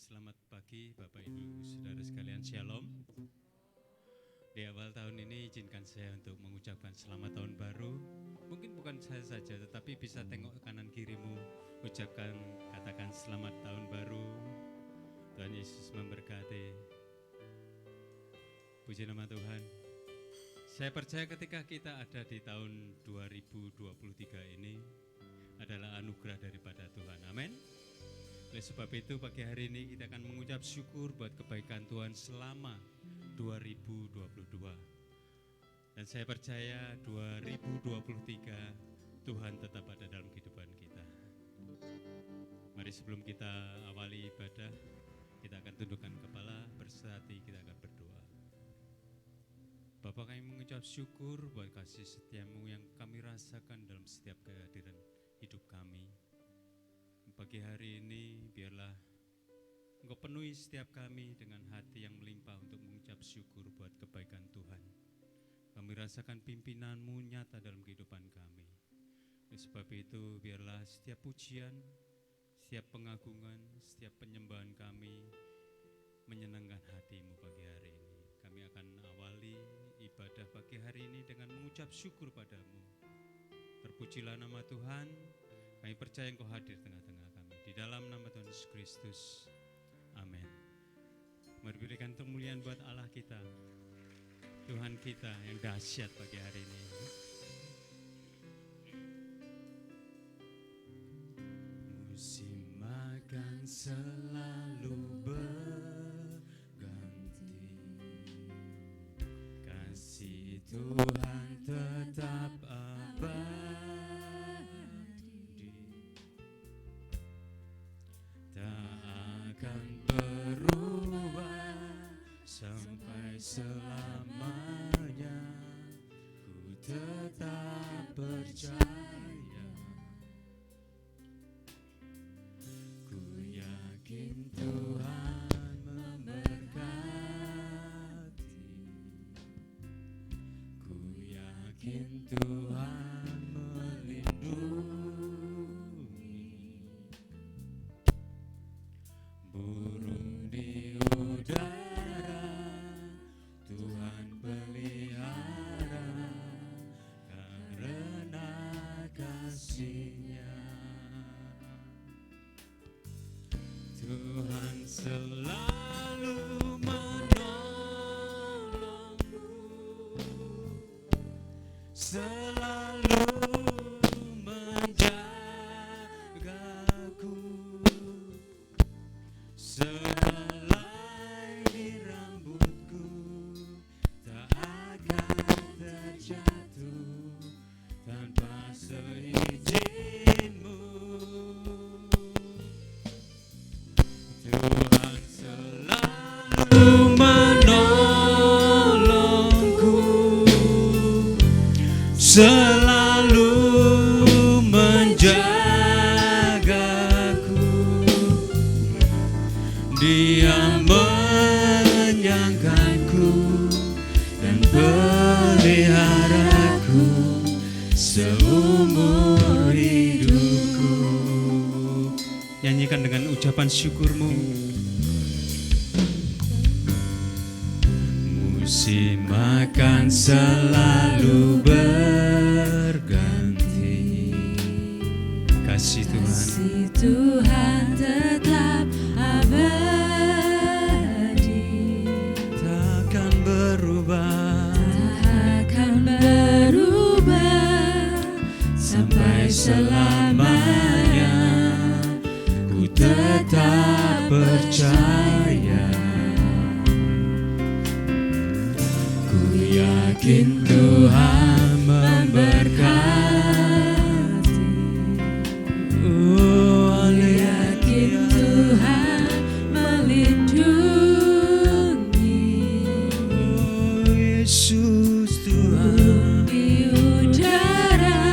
Selamat pagi Bapak Ibu Saudara sekalian, Shalom. Di awal tahun ini izinkan saya untuk mengucapkan selamat tahun baru. Mungkin bukan saya saja, tetapi bisa tengok kanan kirimu, katakan selamat tahun baru. Tuhan Yesus memberkati. Puji nama Tuhan. Saya percaya ketika kita ada di tahun 2023 ini adalah anugerah daripada Tuhan. Amin. Oleh sebab itu pagi hari ini kita akan mengucap syukur buat kebaikan Tuhan selama 2022. Dan saya percaya 2023 Tuhan tetap ada dalam kehidupan kita. Mari sebelum kita awali ibadah, kita akan tundukkan kepala, bersatu kita akan berdoa. Bapa, kami mengucap syukur buat kasih setiamu yang kami rasakan dalam setiap kehadiran hidup kami. Pagi hari ini biarlah Engkau penuhi setiap kami dengan hati yang melimpah untuk mengucap syukur buat kebaikan Tuhan. Kami rasakan pimpinan-Mu nyata dalam kehidupan kami. Oleh sebab itu biarlah setiap pujian, setiap pengagungan, setiap penyembahan kami menyenangkan hati-Mu pagi hari ini. Kami akan awali ibadah pagi hari ini dengan mengucap syukur padamu. Terpujilah nama Tuhan. Kami percaya Engkau hadir tengah-tengah kami. Di dalam nama Tuhan Yesus Kristus. Amin. Mari berikan kemuliaan buat Allah kita, Tuhan kita yang dahsyat pagi hari ini. Musim makan selalu berganti, kasih Tuhan tetap abadi. Sampai selamanya ku tetap percaya, ku yakin Tuhan memberkati, ku yakin Tuhan melindungi, burung di udara Tuhan pelihara karena kasih-Nya. Tuhan selalu menolongku, selalu menjagaku, sehelai di rambutku tak akan terjatuh tanpa seizin-Mu. Tuhan selalu menolongku, selalu menjagaku, Dia menyangkanku dan peliharaku seumur hidupku. Nyanyikan dengan ucapan syukurmu. Musim makan selalu berganti, kasih Tuhan tetap abadi, takkan berubah sampai selamanya. Ku tetap percaya, ku yakin Tuhan memberkati, yakin Tuhan melindungi, Yesus Tuhan di udara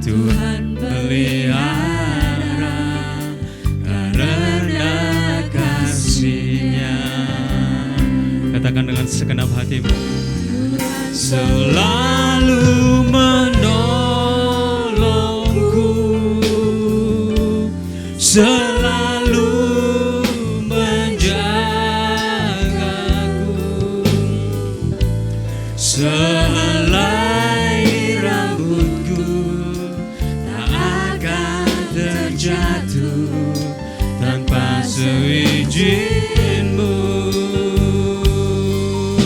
Tuhan pelihara karena kasih-Nya. Katakan dengan segenap hatimu. Selalu menolongku, selalu izin-Mu.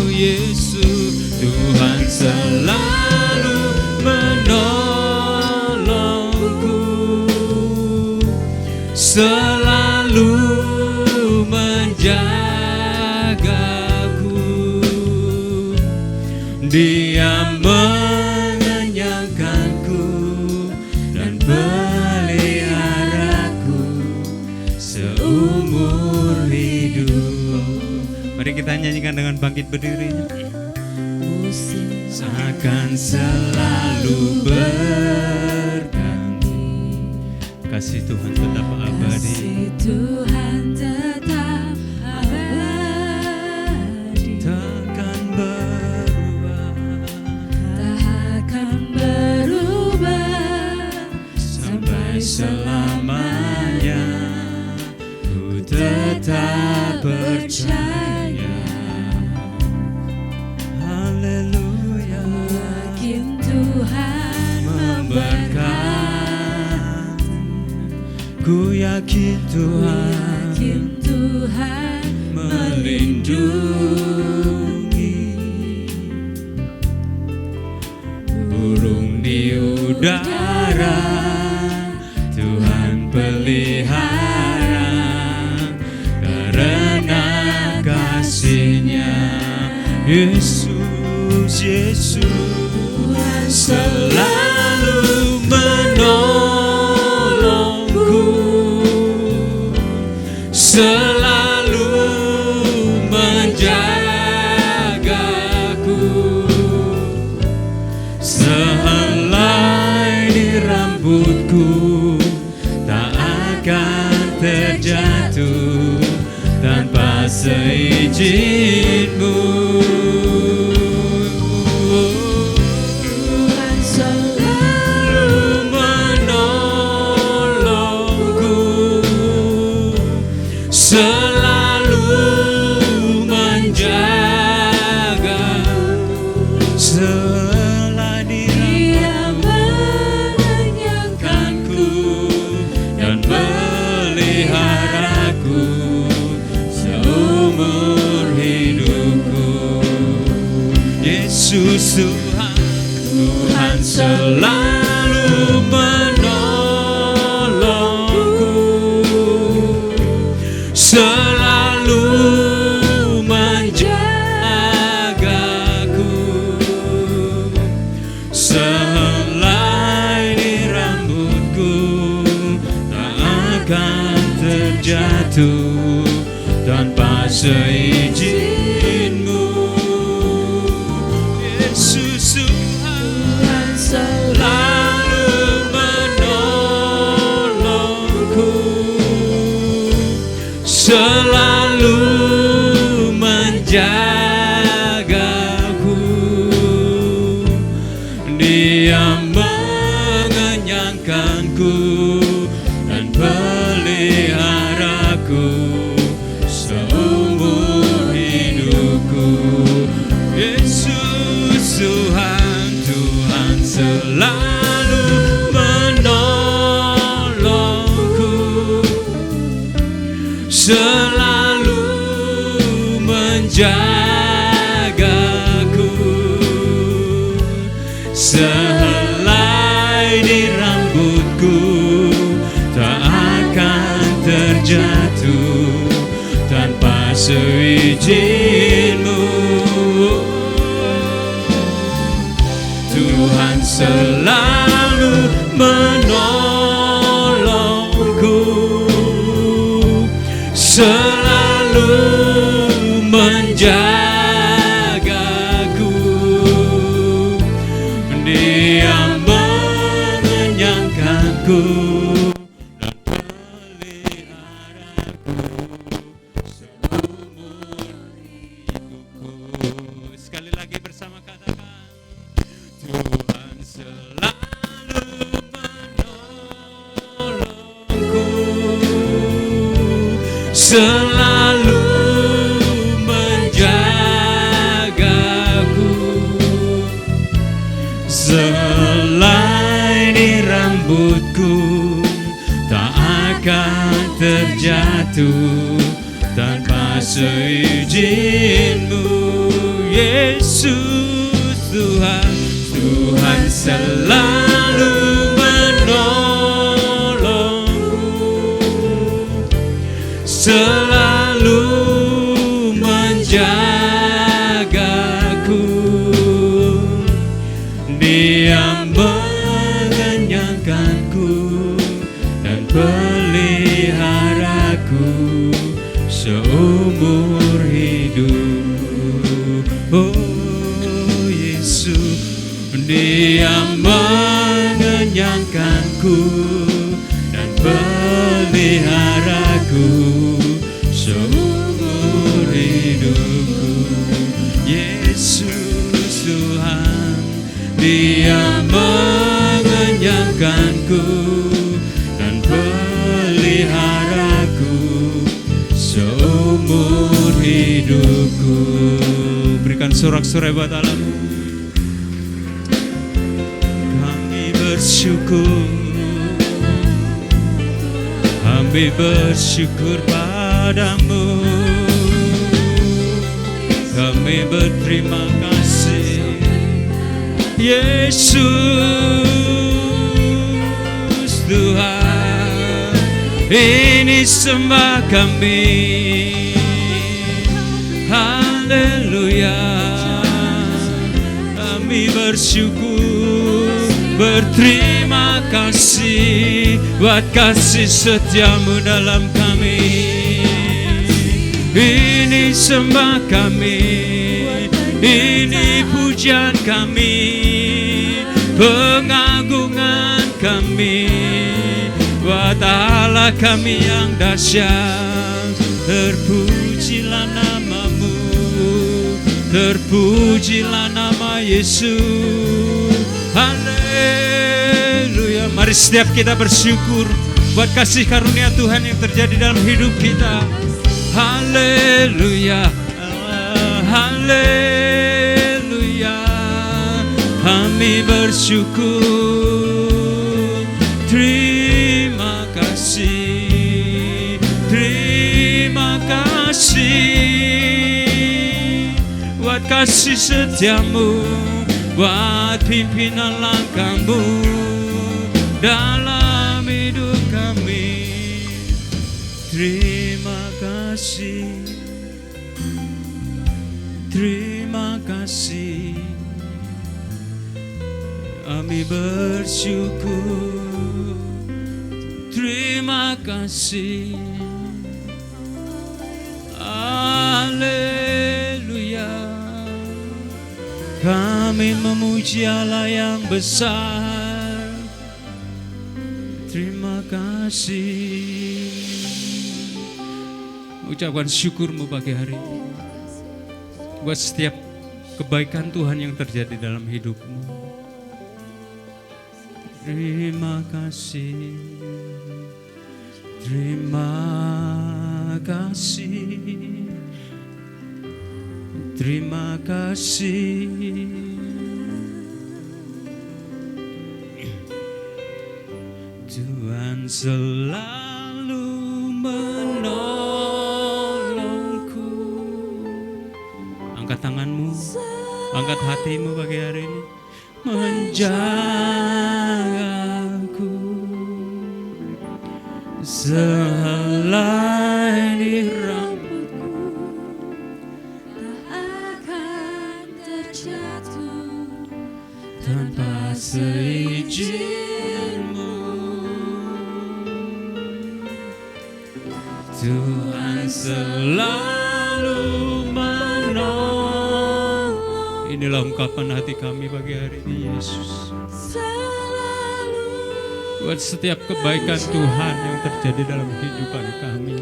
Yesus, Tuhan selalu menolongku, selalu menjagaku. Dia mengenyangkanku dan peliharaku seumur hidup. Mari kita nyanyikan dengan bangkit berdiri. Akan selalu berganti, kasih Tuhan tetap abadi. Kasih Tuhan tetap abadi, Takkan berubah, takkan berubah sampai selamanya. Ku tetap percaya. Haleluya. Yakin Tuhan memberkati, Ku yakin Tuhan yakin Tuhan melindungi. Burung di udara Tuhan pelihara, karena kasih-Nya. Yesus, Yesus selalu menolongku, selalu menjagaku. Sehelai di rambutku tak akan terjatuh tanpa seizin-Mu. Tuhan selalu Menolongku, selalu menjaga. Selagi Dia mengenyangkanku dan peliharaku seumur hidupku. Yesus Tuhan selalu menolongku, selalu menjagaku. Sehelai di rambutku tak akan terjatuh tanpa seizin-Mu. Yesus Tuhan selalu menolongku, selalu menjagaku. Dia mengenyangkanku dan peliharaku seumur hidupku. Yesus Tuhan selalu menolongku, selalu menjagaku. Sehelai di rambutku tak akan terjatuh tanpa seizin-Mu. Tuhan selalu menolongku, selalu menjagaku. Dia mengenyangkanku dan peliharaku seumur hidupku. Sekali lagi bersama katakan, Tuhan selalu menolongku, selalu menjagaku. Sehelai di rambutku tak akan terjatuh seizin-Mu, Yesus Tuhan, Tuhan selalu menolongku, selalu menjagaku. Dia mengenyangkanku dan peliharaku seumur hidup. Oh Yesus, Dia mengenyangkanku dan peliharaku seumur hidupku. Yesus Tuhan, Dia mengenyangkanku dan peliharaku seumur hidupku. Berikan sorak-sorai buat Allah-Mu. Kami bersyukur, kami bersyukur padamu. Kami berterima kasih, Yesus Tuhan. Ini sembah kami, haleluya. Kami bersyukur, berterima kasih buat kasih setia-Mu dalam kami. Ini sembah kami, ini pujian kami, pengagungan kami buat Allah kami yang dahsyat. Terpujilah nama-Mu, terpujilah nama Yesus. Haleluya. Mari setiap kita bersyukur buat kasih karunia Tuhan yang terjadi dalam hidup kita. Haleluya, haleluya. Kami bersyukur, terima kasih, terima kasih buat kasih setia-Mu, buat pimpinan langkah-Mu dalam hidup kami. Terima kasih, terima kasih. Kami bersyukur, terima kasih. Haleluya. Kami memuji Allah yang besar. Terima kasih. Ucapkan syukur-Mu pagi hari ini buat setiap kebaikan Tuhan yang terjadi dalam hidup-Mu. Terima kasih, terima kasih, terima kasih. Tuhan selalu menolongku. Angkat tanganmu, angkat hatimu pagi hari ini. Menjagaku sehelai di rambutku, tak akan terjatuh tanpa seizin-Mu. Tuhan selalu menolong. Inilah ungkapan hati kami pagi hari ini, Yesus. Buat setiap kebaikan Tuhan yang terjadi dalam kehidupan kami.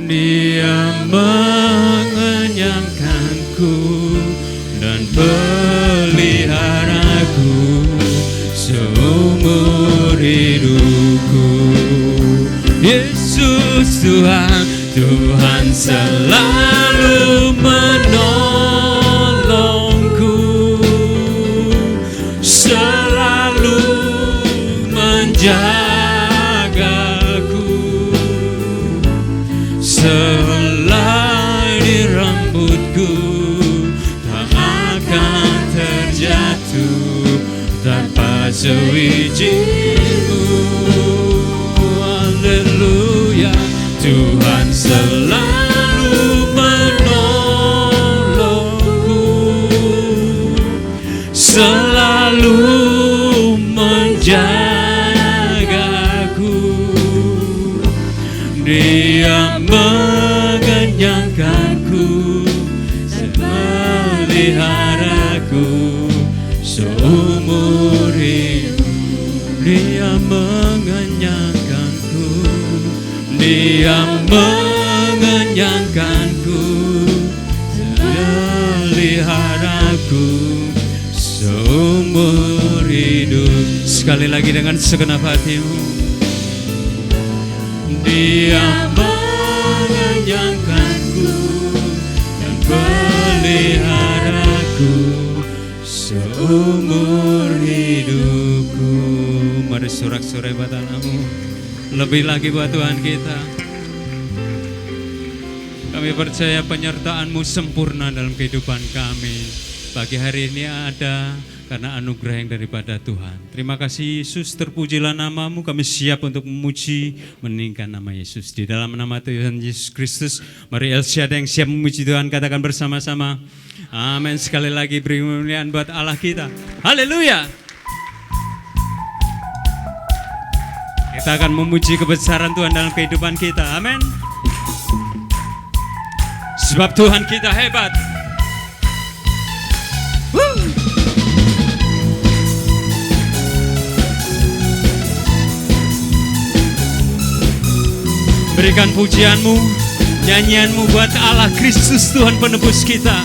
Dia mengenyangkanku dan peliharaku seumur hidupku. Yesus Tuhan, Tuhan selalu menolongku, selalu menjagaku Selai di rambutku tak akan terjatuh tanpa sewiji-Mu. Haleluya, Tuhan selalu menolongku, selalu menjagaku. Dia mengenyangkanku, memeliharaku seumur hidup. Dia mengenyangkanku, Dia mengenyangkanku, memeliharaku seumur hidup. Sekali lagi dengan segenap hatimu. Dia mengenyangkanku dan peliharaku seumur hidupku. Mari sorak-sorai buat anakmu, lebih lagi buat Tuhan kita. Kami percaya penyertaan-Mu sempurna dalam kehidupan kami. Pagi hari ini ada karena anugerah yang daripada Tuhan. Terima kasih Yesus, terpujilah nama-Mu. Kami siap untuk memuji, meninggikan nama Yesus. Di dalam nama Tuhan Yesus Kristus, mari Elsiada yang siap memuji Tuhan katakan bersama-sama. Amin. Sekali lagi beri kemuliaan buat Allah kita. Haleluya. Kita akan memuji kebesaran Tuhan dalam kehidupan kita. Amin. Sebab Tuhan kita hebat. Berikan pujian-Mu, nyanyian-Mu buat Allah Kristus Tuhan penebus kita.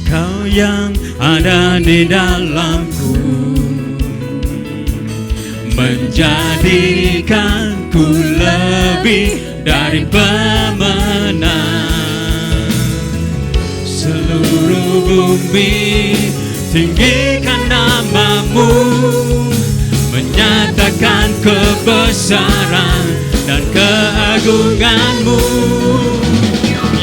Kau yang ada di dalamku, menjadikanku lebih dari pemenang. Seluruh bumi tinggikan nama-Mu, menyatakan kebesaran dan keagungan-Mu.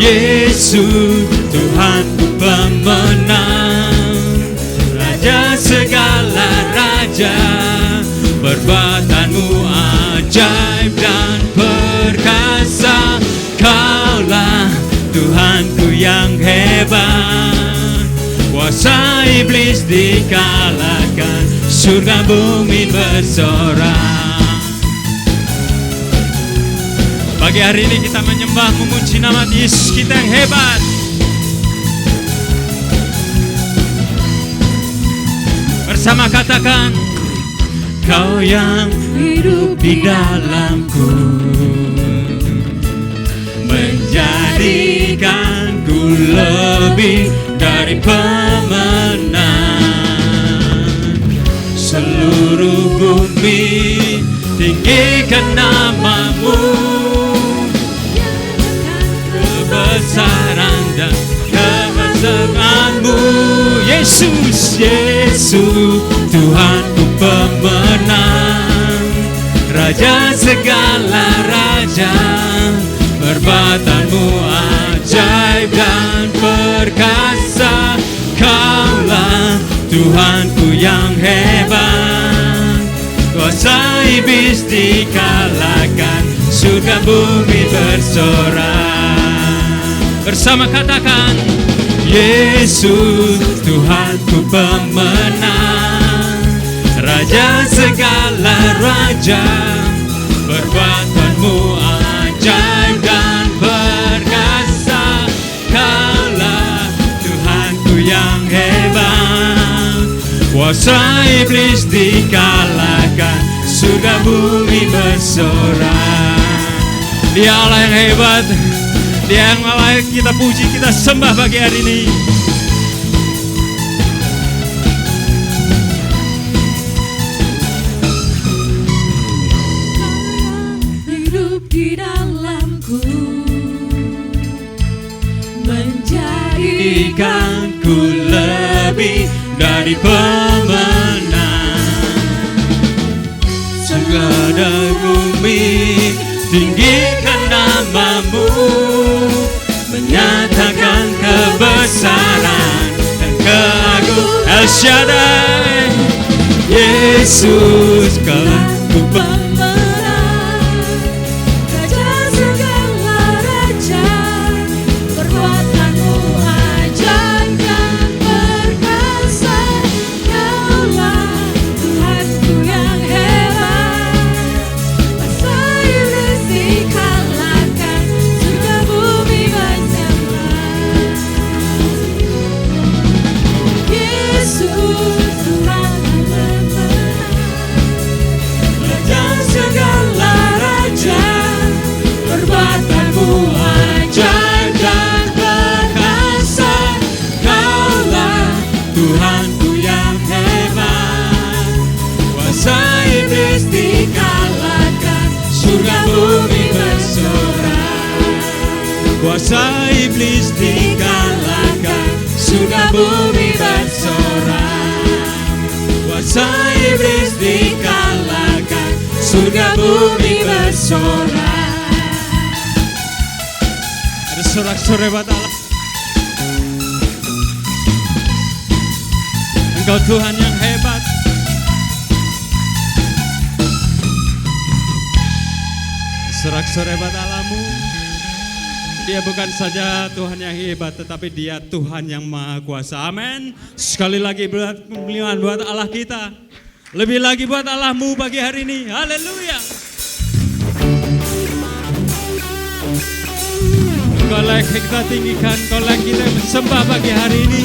Yesus Tuhanku pemenang, Raja segala raja. Perbuatan-Mu ajaib dan perkasa. Kaulah Tuhanku yang hebat, kuasa iblis dikalahkan, surga bumi bersorak. Pagi hari ini kita menyembah, memuji nama Yesus kita yang hebat. Bersama katakan, Kau yang hidup di dalamku, menjadikanku lebih dari pemenang. Seluruh bumi tinggikan nama-Mu, kebesaran dan kebesaran-Mu. Yesus, Yesus Tuhanku pemenang, Raja segala raja. Perbuatan-Mu ajaib dan perkasa. Kaulah Tuhanku yang hebat, kuasa iblis dikalahkan, surga bumi bersorak. Bersama katakan, Yesus Tuhanku pemenang, Raja segala raja. Perbuatan-Mu ajaib dan perkasa. Kaulah Tuhanku yang hebat, kuasa iblis dikalahkan, surga bumi bersorak. Dia Allah yang hebat, Dia yang layak kita puji, kita sembah pagi hari ini. Hidup di dalamku, menjadikanku lebih dari pemenang. Segala bumi tinggikan namamu, menyatakan kebesaran dan keagungan. El Shaddai, Yesus Kau pemenang, Raja segala raja, perbuatanmu ajaib dan perkasa. Kaulah Tuhanku yang hebat, masa iblis dikalahkan, surga bumi bersembah. Yesus Tuhan pemenang, Raja segala raja, perbuatanmu ajaib dan perkasa. Kaulah Tuhanku yang hebat, kuasa iblis dikalahkan, surga bumi bersorak. Kuasa iblis dikalahkan, surga bumi bersorak. Kuasa iblis dikalahkan, surga bumi bersorak. Ada sorak-sorai buat Allah. Engkau Tuhan yang hebat. Sorak-sorai buat Allahmu. Dia bukan saja Tuhan yang hebat, tetapi Dia Tuhan yang Maha Kuasa. Amin. Sekali lagi pemilihan buat Allah kita. Lebih lagi buat Allahmu pagi hari ini. Haleluya. Kau layak kita tinggikan, kau layak kita sembah pagi hari ini.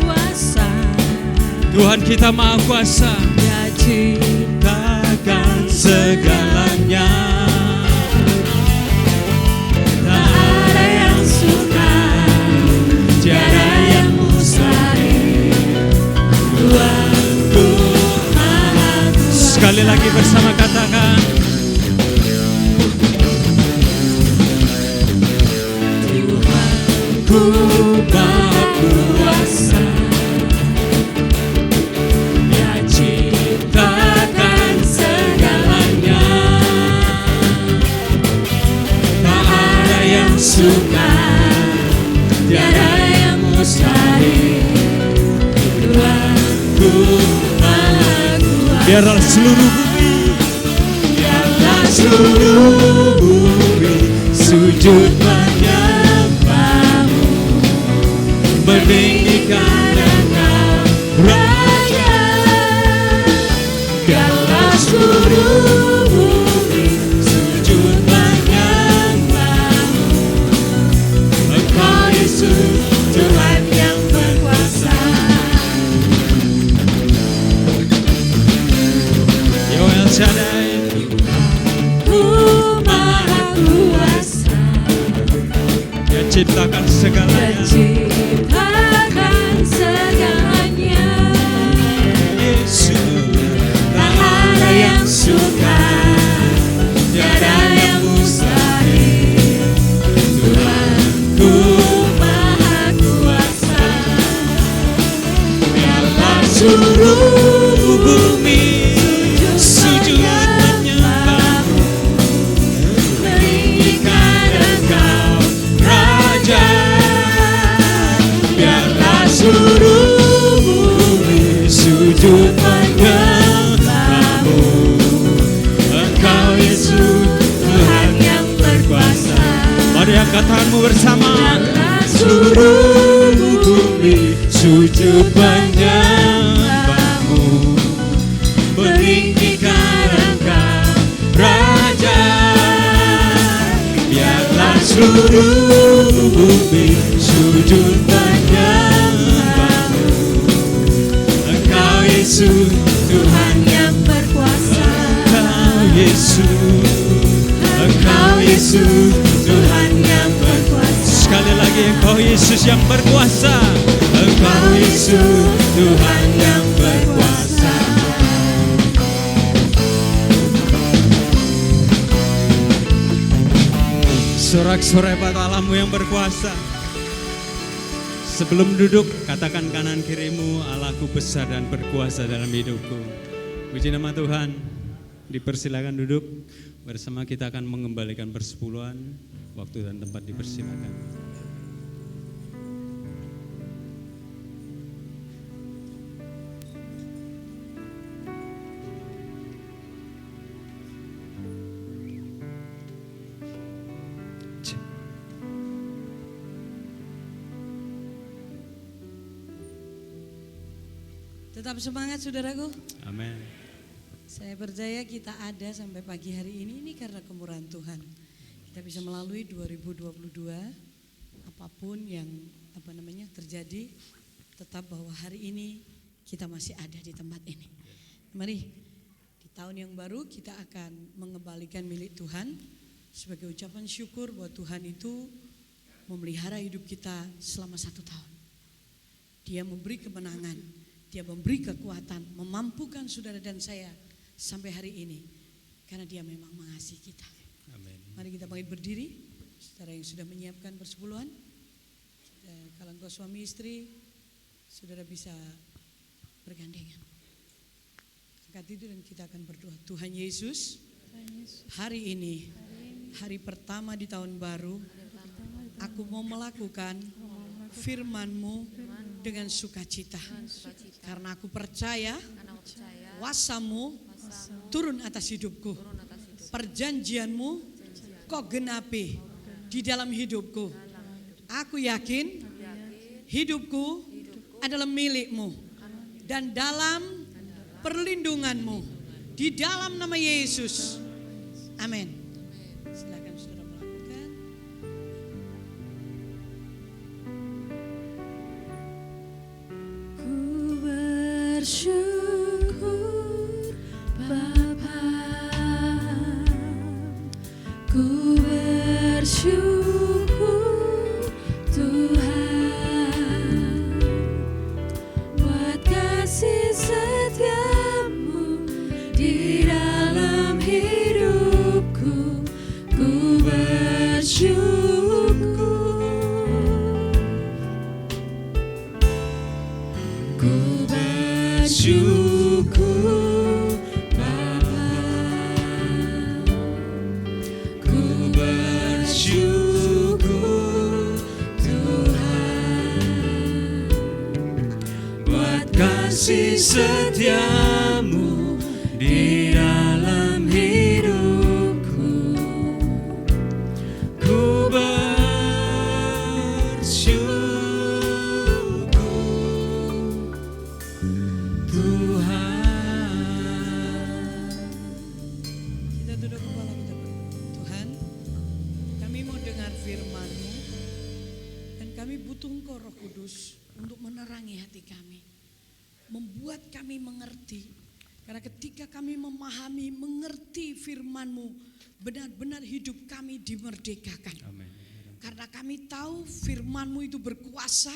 Kuasa, Tuhan kita Maha Kuasa, Dia ciptakan segalanya. tak ada yang sukar, tiada yang mustahil. Tuhanku Maha Kuasa. Sekali lagi bersama katakan, Tuhanku Maha Kuasa, Dia ciptakan segalanya. Tak ada yang sukar, tiada yang mustahil. Tuhanku Maha Kuasa. biarlah seluruh bumi, Biarlah seluruh bumi sujud menyembahmu, meninggikan Engkau Raja. Biarlah seluruh bumi sujud menyembahmu, Engkau Yesus Tuhan yang berkuasa. Yo El Shaddai, Ku Maha Kuasa, Dia ciptakan segalanya. menciptakan segalanya. Yesus, Tak ada yang sukar, tiada yang mustahil. Tuhanku Maha Kuasa, biarlah seluruh bumi sujud menyembahmu, meninggikan Engkau Raja. Biarlah seluruh bumi sujud menyembahmu, Engkau Yesus Tuhan yang berkuasa. mari angkat tanganmu bersama. Biarlah seluruh bumi Sujud menyembahmu, meninggikan Engkau Raja. Biarlah seluruh bumi sujud menyembahmu, Engkau Yesus Tuhan yang berkuasa. Engkau Yesus, Engkau Yesus Tuhan yang berkuasa. Sekali lagi Engkau Yesus yang berkuasa, Engkau Yesus Tuhan yang berkuasa. Sorak-sorai buat Allahmu yang berkuasa. Sebelum duduk, katakan kanan kirimu, Allahku besar dan berkuasa dalam hidupku. Puji nama Tuhan. Dipersilakan duduk. Bersama kita akan mengembalikan persepuluhan. Waktu dan tempat dipersilakan. Tetap semangat saudaraku. Amin. Saya percaya kita ada sampai pagi hari ini karena kemurahan Tuhan. Kita bisa melalui 2022 apapun yang terjadi, tetap bahwa hari ini kita masih ada di tempat ini. Mari di tahun yang baru kita akan mengembalikan milik Tuhan sebagai ucapan syukur bahwa Tuhan itu memelihara hidup kita selama 1 tahun. Dia memberi kemenangan, Dia memberi kekuatan, memampukan saudara dan saya sampai hari ini karena Dia memang mengasihi kita. Amin. Mari kita bangkit berdiri, saudara yang sudah menyiapkan persepuluhan. Kalau engkau suami istri, saudara bisa bergandengan. Angkat itu dan kita akan berdoa. Tuhan Yesus, hari ini hari pertama di tahun baru, aku mau melakukan firman-Mu dengan sukacita. Karena aku percaya kuasa-Mu turun atas hidupku. Perjanjian-Mu Kau genapi di dalam hidupku. Aku yakin hidupku adalah milik-Mu dan dalam perlindungan-Mu di dalam nama Yesus. Amin. Silakan saudara melakukan. Ku bersyukur Bapa, ku bersyukur Tuhan buat kasih setiamu di dalam hidupku. Ku bersyukur, ku bersyukur Bapa, ku bersyukur Tuhan buat kasih setiamu di dalam hidupku. Ku bersyukur Tuhan. Kita duduk kepala kita berdoa. Tuhan, kami mau dengar firman-Mu dan kami butuh Engkau Roh Kudus untuk menerangi hati kami, membuat kami mengerti. Karena ketika kami memahami, mengerti firman-Mu, benar-benar hidup kami dimerdekakan. Amin. Karena kami tahu firman-Mu itu berkuasa,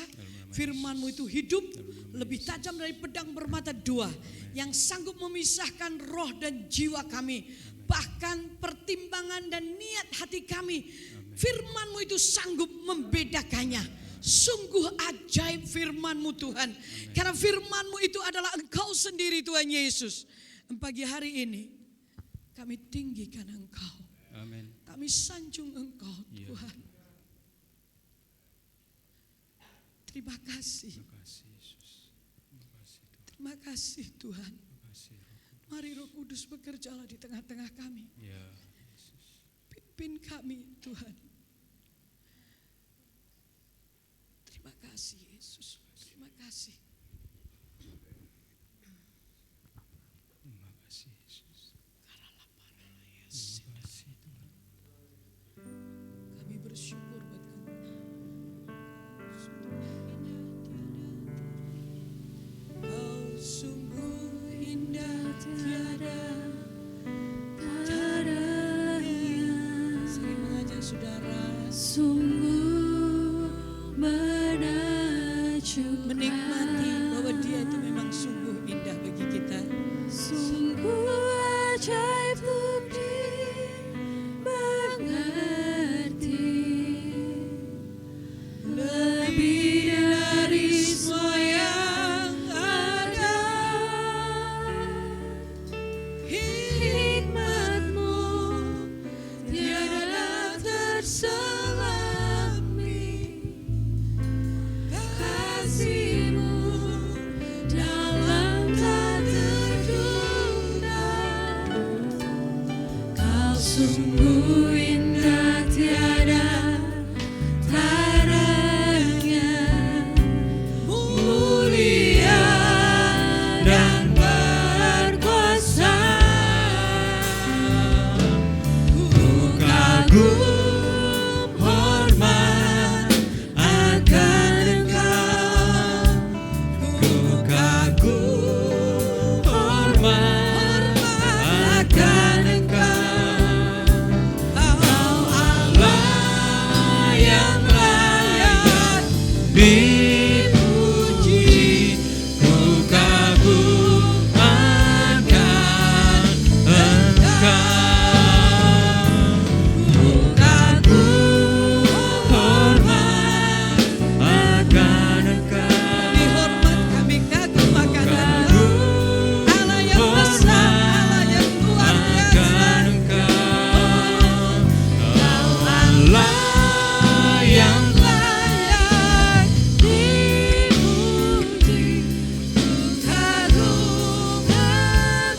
firman-Mu itu hidup, lebih tajam dari pedang bermata dua, yang sanggup memisahkan roh dan jiwa kami, bahkan pertimbangan dan niat hati kami. Firman-Mu itu sanggup membedakannya. Sungguh ajaib firman-Mu Tuhan. Karena firman-Mu itu adalah Engkau sendiri Tuhan Yesus. Pagi hari ini kami tinggikan Engkau, Amin. kami sanjung Engkau Ya. Tuhan. Terima kasih. Terima kasih Yesus. Terima kasih Tuhan. Terima kasih Tuhan. Terima kasih Roh Kudus. Mari Roh Kudus bekerjalah di tengah-tengah kami. Ya. Pimpin kami Tuhan. Terima kasih Yesus. Terima kasih. Terima kasih Yesus. Terima kasih Tuhan. Kami bersyukur buat kamu. Kau sungguh indah tiada tandingan. Sering mengajak saudara Sungguh menakjubkan, menikmati berselami kasih-Mu dalam tak terduga. Kau sungguh indah tiada taranya, mulia dan berkuasa. Ku kagum hormat akan Engkau, ku kagum hormat akan Engkau. Kau Allah yang layak dipuji, ku kagum akan Engkau, ku kagum hormat akan Engkau. Dihormat kami kagum akan Engkau. Allah yang besar, Allah yang luar biasa. Akan Engkau, Kau Allah yang layak dipuji, ku kagum akan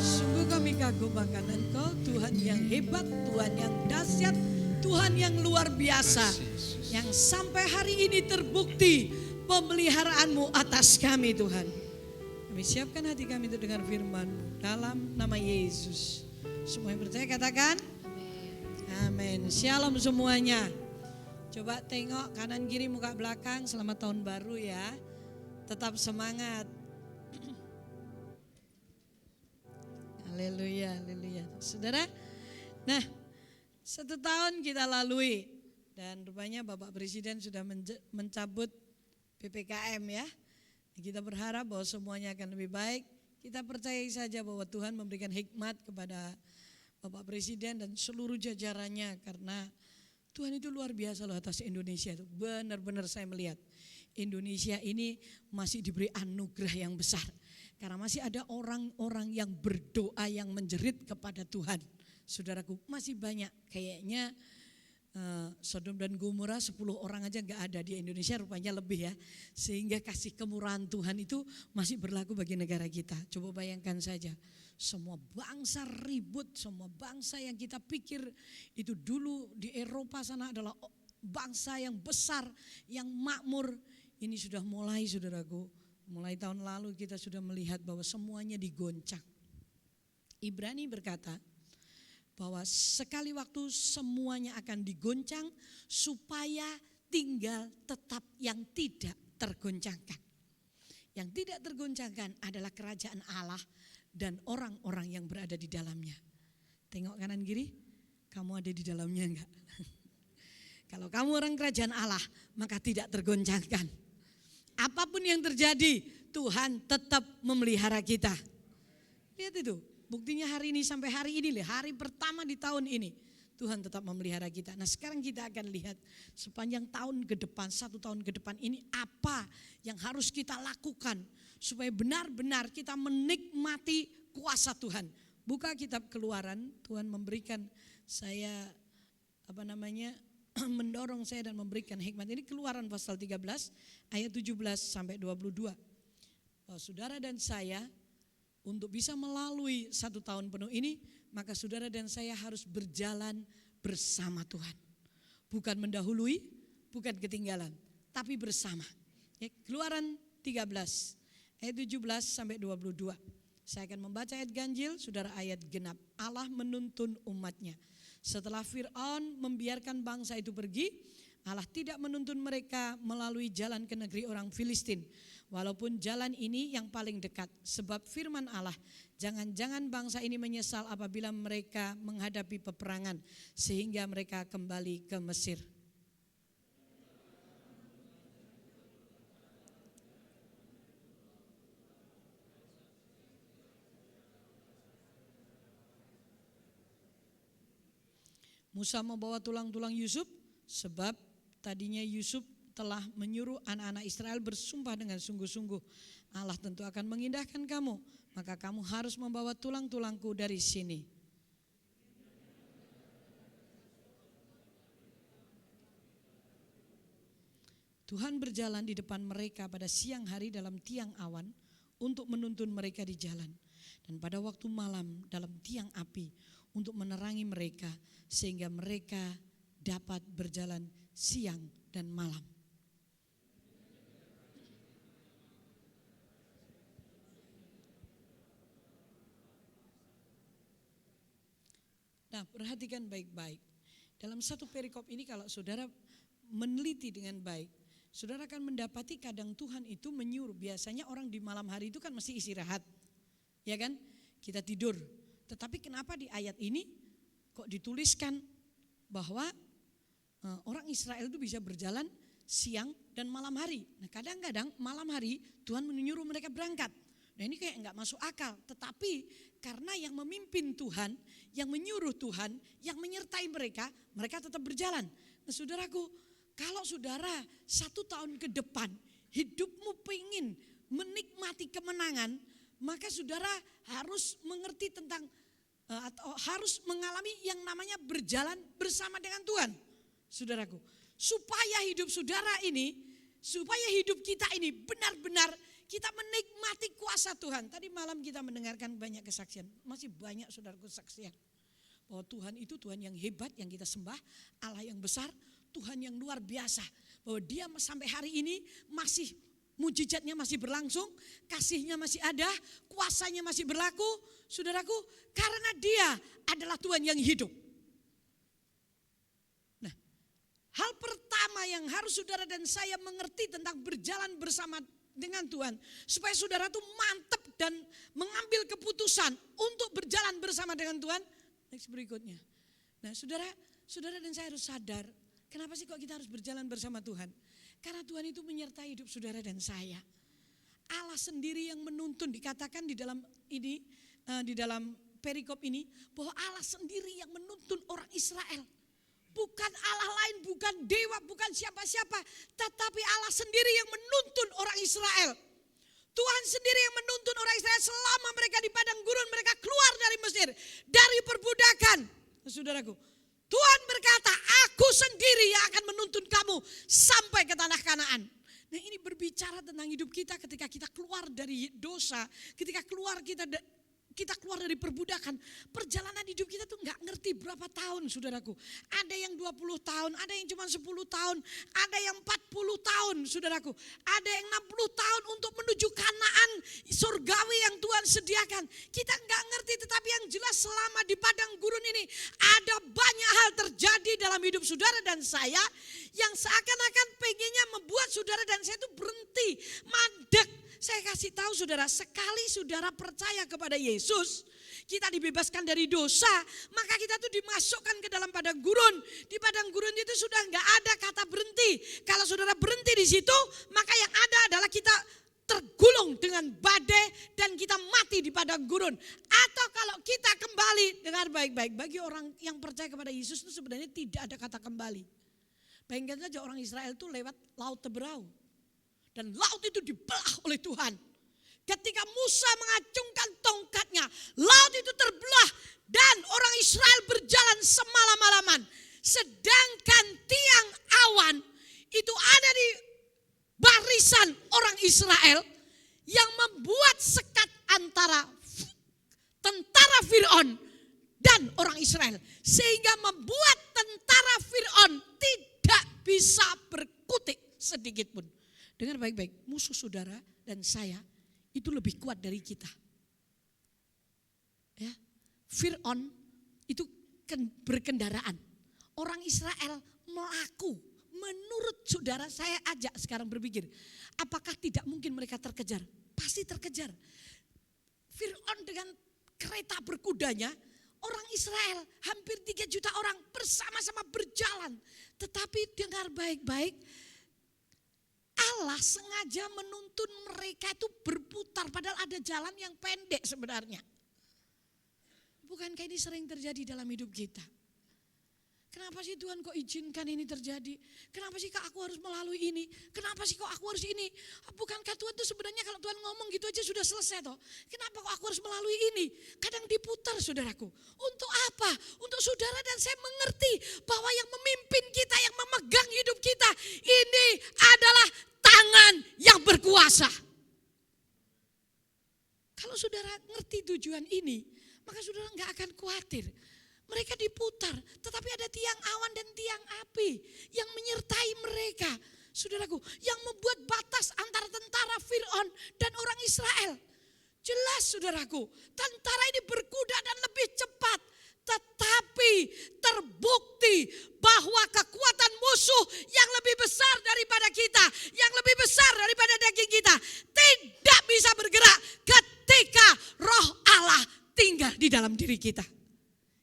Sungguh kami kagum akan Engkau, Tuhan yang hebat, Tuhan yang dahsyat, Tuhan yang luar biasa, yang sampai hari ini terbukti pemeliharaanmu atas kami Tuhan. Kami siapkan hati kami untuk dengar firman-Mu dalam nama Yesus. Semua yang percaya katakan amin. Shalom semuanya. Coba tengok kanan kiri muka belakang, selamat tahun baru ya. Tetap semangat. Haleluya, haleluya. Saudara, nah 1 tahun kita lalui dan rupanya Bapak Presiden sudah mencabut PPKM ya. Kita berharap bahwa semuanya akan lebih baik. Kita percaya saja bahwa Tuhan memberikan hikmat kepada Bapak Presiden dan seluruh jajarannya, karena Tuhan itu luar biasa loh atas Indonesia itu. Benar-benar saya melihat Indonesia ini masih diberi anugerah yang besar. Karena masih ada orang-orang yang berdoa, yang menjerit kepada Tuhan. Saudaraku, masih banyak kayaknya Sodom dan Gomora 10 orang aja gak ada, di Indonesia rupanya lebih ya. Sehingga kasih kemurahan Tuhan itu masih berlaku bagi negara kita. Coba bayangkan saja, semua bangsa ribut, semua bangsa yang kita pikir itu dulu di Eropa sana adalah bangsa yang besar, yang makmur. Ini sudah mulai saudaraku, mulai tahun lalu kita sudah melihat bahwa semuanya digoncang. Ibrani berkata bahwa sekali waktu semuanya akan digoncang supaya tinggal tetap yang tidak tergoncangkan. Yang tidak tergoncangkan adalah kerajaan Allah dan orang-orang yang berada di dalamnya. Tengok kanan kiri, kamu ada di dalamnya enggak? Kalau kamu orang kerajaan Allah, maka tidak tergoncangkan. Apapun yang terjadi, Tuhan tetap memelihara kita. Lihat itu. Buktinya hari ini sampai hari ini, hari pertama di tahun ini, Tuhan tetap memelihara kita. Nah sekarang kita akan lihat sepanjang tahun ke depan, 1 tahun ke depan ini apa yang harus kita lakukan supaya benar-benar kita menikmati kuasa Tuhan. Buka kitab Keluaran, Tuhan memberikan saya mendorong saya dan memberikan hikmat. Ini Keluaran pasal 13 ayat 17 sampai 22. Bahwa saudara dan saya untuk bisa melalui 1 tahun penuh ini, maka saudara dan saya harus berjalan bersama Tuhan. Bukan mendahului, bukan ketinggalan, tapi bersama. Ya, Keluaran 13 ayat 17 sampai 22. Saya akan membaca ayat ganjil, saudara ayat genap. Allah menuntun umatnya. Setelah Fir'aun membiarkan bangsa itu pergi, Allah tidak menuntun mereka melalui jalan ke negeri orang Filistin. Walaupun jalan ini yang paling dekat. Sebab firman Allah, jangan-jangan bangsa ini menyesal apabila mereka menghadapi peperangan. Sehingga mereka kembali ke Mesir. Musa membawa tulang-tulang Yusuf, sebab tadinya Yusuf telah menyuruh anak-anak Israel bersumpah dengan sungguh-sungguh, Allah tentu akan mengindahkan kamu, maka kamu harus membawa tulang-tulangku dari sini. Tuhan berjalan di depan mereka pada siang hari dalam tiang awan untuk menuntun mereka di jalan. Dan pada waktu malam dalam tiang api untuk menerangi mereka sehingga mereka dapat berjalan siang dan malam. Nah, perhatikan baik-baik. Dalam satu perikop ini kalau saudara meneliti dengan baik, saudara akan mendapati kadang Tuhan itu menyuruh. Biasanya orang di malam hari itu kan mesti istirahat, ya kan? Kita tidur. Tetapi kenapa di ayat ini kok dituliskan bahwa orang Israel itu bisa berjalan siang dan malam hari. Nah, kadang-kadang malam hari Tuhan menyuruh mereka berangkat. Nah, ini kayak enggak masuk akal. Tetapi karena yang memimpin Tuhan, yang menyuruh Tuhan, yang menyertai mereka, mereka tetap berjalan. Nah, saudaraku, kalau saudara 1 tahun ke depan hidupmu pengen menikmati kemenangan, maka saudara harus mengerti tentang atau harus mengalami yang namanya berjalan bersama dengan Tuhan. Saudaraku, supaya hidup saudara ini, supaya hidup kita ini benar-benar kita menikmati kuasa Tuhan. Tadi malam kita mendengarkan banyak kesaksian, masih banyak saudaraku kesaksian bahwa Tuhan itu Tuhan yang hebat yang kita sembah, Allah yang besar, Tuhan yang luar biasa, bahwa Dia sampai hari ini masih mujizatnya masih berlangsung, kasihnya masih ada, kuasanya masih berlaku, saudaraku, karena Dia adalah Tuhan yang hidup. Nah, hal pertama yang harus saudara dan saya mengerti tentang berjalan bersama dengan Tuhan, supaya saudara tuh mantap dan mengambil keputusan untuk berjalan bersama dengan Tuhan. Next berikutnya. Nah, saudara dan saya harus sadar, kenapa sih kok kita harus berjalan bersama Tuhan? Karena Tuhan itu menyertai hidup saudara dan saya. Allah sendiri yang menuntun, dikatakan di dalam ini, di dalam perikop ini, bahwa Allah sendiri yang menuntun orang Israel. Bukan Allah lain, bukan dewa, bukan siapa-siapa, tetapi Allah sendiri yang menuntun orang Israel. Tuhan sendiri yang menuntun orang Israel selama mereka di padang gurun, mereka keluar dari Mesir, dari perbudakan. Saudaraku, Tuhan berkata, aku sendiri yang akan menuntun kamu sampai ke tanah Kanaan. Nah, ini berbicara tentang hidup kita ketika kita keluar dari dosa, ketika kita keluar dari perbudakan. Perjalanan hidup kita tuh gak ngerti berapa tahun, saudaraku. Ada yang 20 tahun, ada yang cuma 10 tahun, ada yang 40 tahun, saudaraku. Ada yang 60 tahun untuk menuju Kanaan surgawi yang Tuhan sediakan. Kita gak ngerti, tetapi yang jelas selama di padang gurun ini ada banyak hal terjadi dalam hidup saudara dan saya yang seakan-akan pengennya membuat saudara dan saya itu berhenti, mandek. Saya kasih tahu saudara, sekali saudara percaya kepada Yesus, kita dibebaskan dari dosa, maka kita tuh dimasukkan ke dalam padang gurun. Di padang gurun itu sudah nggak ada kata berhenti. Kalau saudara berhenti di situ, maka yang ada adalah kita tergulung dengan badai dan kita mati di padang gurun. Atau kalau kita kembali, dengar baik-baik, bagi orang yang percaya kepada Yesus itu sebenarnya tidak ada kata kembali. Bayangkan saja orang Israel itu lewat laut Teberau. Dan laut itu dibelah oleh Tuhan. Ketika Musa mengacungkan tongkatnya, laut itu terbelah dan orang Israel berjalan semalam-malaman. Sedangkan tiang awan itu ada di barisan orang Israel yang membuat sekat antara tentara Fir'aun dan orang Israel. Sehingga membuat tentara Fir'aun tidak bisa berkutik sedikit pun. Dengar baik-baik, musuh saudara dan saya itu lebih kuat dari kita. Ya, Fir'aun itu berkendaraan. Orang Israel melaku. Menurut saudara saya ajak sekarang berpikir, apakah tidak mungkin mereka terkejar? Pasti terkejar. Fir'aun dengan kereta berkudanya, orang Israel hampir 3 juta orang bersama-sama berjalan. Tetapi dengar baik-baik, Allah sengaja menuntun mereka itu berputar padahal ada jalan yang pendek sebenarnya. Bukankah ini sering terjadi dalam hidup kita? Kenapa sih Tuhan kok izinkan ini terjadi? Kenapa sih kak aku harus melalui ini? Kenapa sih kok aku harus ini? Bukankah Tuhan tuh sebenarnya kalau Tuhan ngomong gitu aja sudah selesai toh? Kenapa kok aku harus melalui ini? Kadang diputar saudaraku. Untuk apa? Untuk saudara dan saya mengerti bahwa yang memimpin kita, yang memegang hidup kita, ini adalah tangan yang berkuasa. Kalau saudara ngerti tujuan ini, maka saudara gak akan khawatir. Mereka diputar, tetapi ada tiang awan dan tiang api yang menyertai mereka. Saudaraku, yang membuat batas antara tentara Fir'aun dan orang Israel. Jelas saudaraku, tentara ini berkuda dan lebih cepat. Tetapi terbukti bahwa kekuatan musuh yang lebih besar daripada kita, yang lebih besar daripada daging kita, tidak bisa bergerak ketika Roh Allah tinggal di dalam diri kita.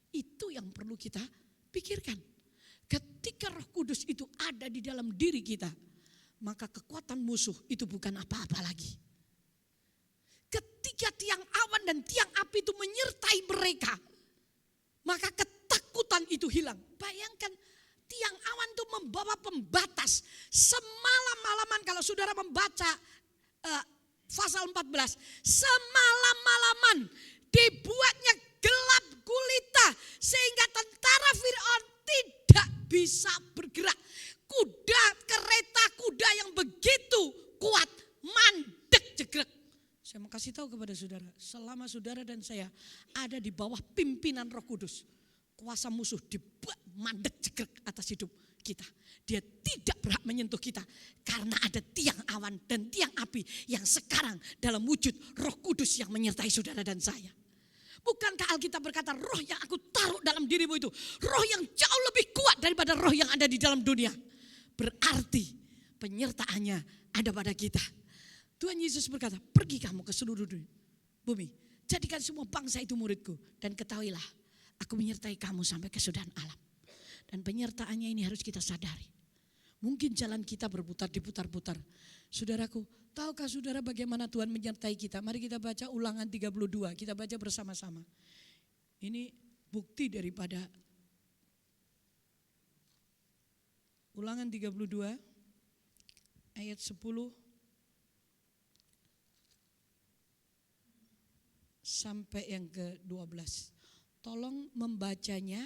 Itu yang perlu kita pikirkan. Ketika Roh Kudus itu ada di dalam diri kita, maka kekuatan musuh itu bukan apa-apa lagi. Ketika tiang awan dan tiang api itu menyertai mereka, maka ketakutan itu hilang. Bayangkan tiang awan itu membawa pembatas. Semalam-malaman kalau saudara membaca pasal 14, semalam-malaman dibuatnya gelap gulita sehingga tentara Fir'aun tidak bisa bergerak. Kuda, kereta kuda yang begitu kuat mandek jegrek. Saya mau kasih tahu kepada saudara, selama saudara dan saya ada di bawah pimpinan Roh Kudus, kuasa musuh dibuat mandek jegrek atas hidup kita. Dia tidak berhak menyentuh kita karena ada tiang awan dan tiang api yang sekarang dalam wujud Roh Kudus yang menyertai saudara dan saya. Bukankah Alkitab berkata roh yang aku taruh dalam dirimu itu roh yang jauh lebih kuat daripada roh yang ada di dalam dunia. Berarti penyertaannya ada pada kita. Tuhan Yesus berkata, pergi kamu ke seluruh bumi. Jadikan semua bangsa itu muridku. Dan ketahuilah, aku menyertai kamu sampai kesudahan alam. Dan penyertaannya ini harus kita sadari. Mungkin jalan kita berputar diputar-putar. Saudaraku, tahukah saudara bagaimana Tuhan menyertai kita? Mari kita baca Ulangan 32, kita baca bersama-sama. Ini bukti daripada Ulangan 32 ayat 10 sampai yang ke-12. Tolong membacanya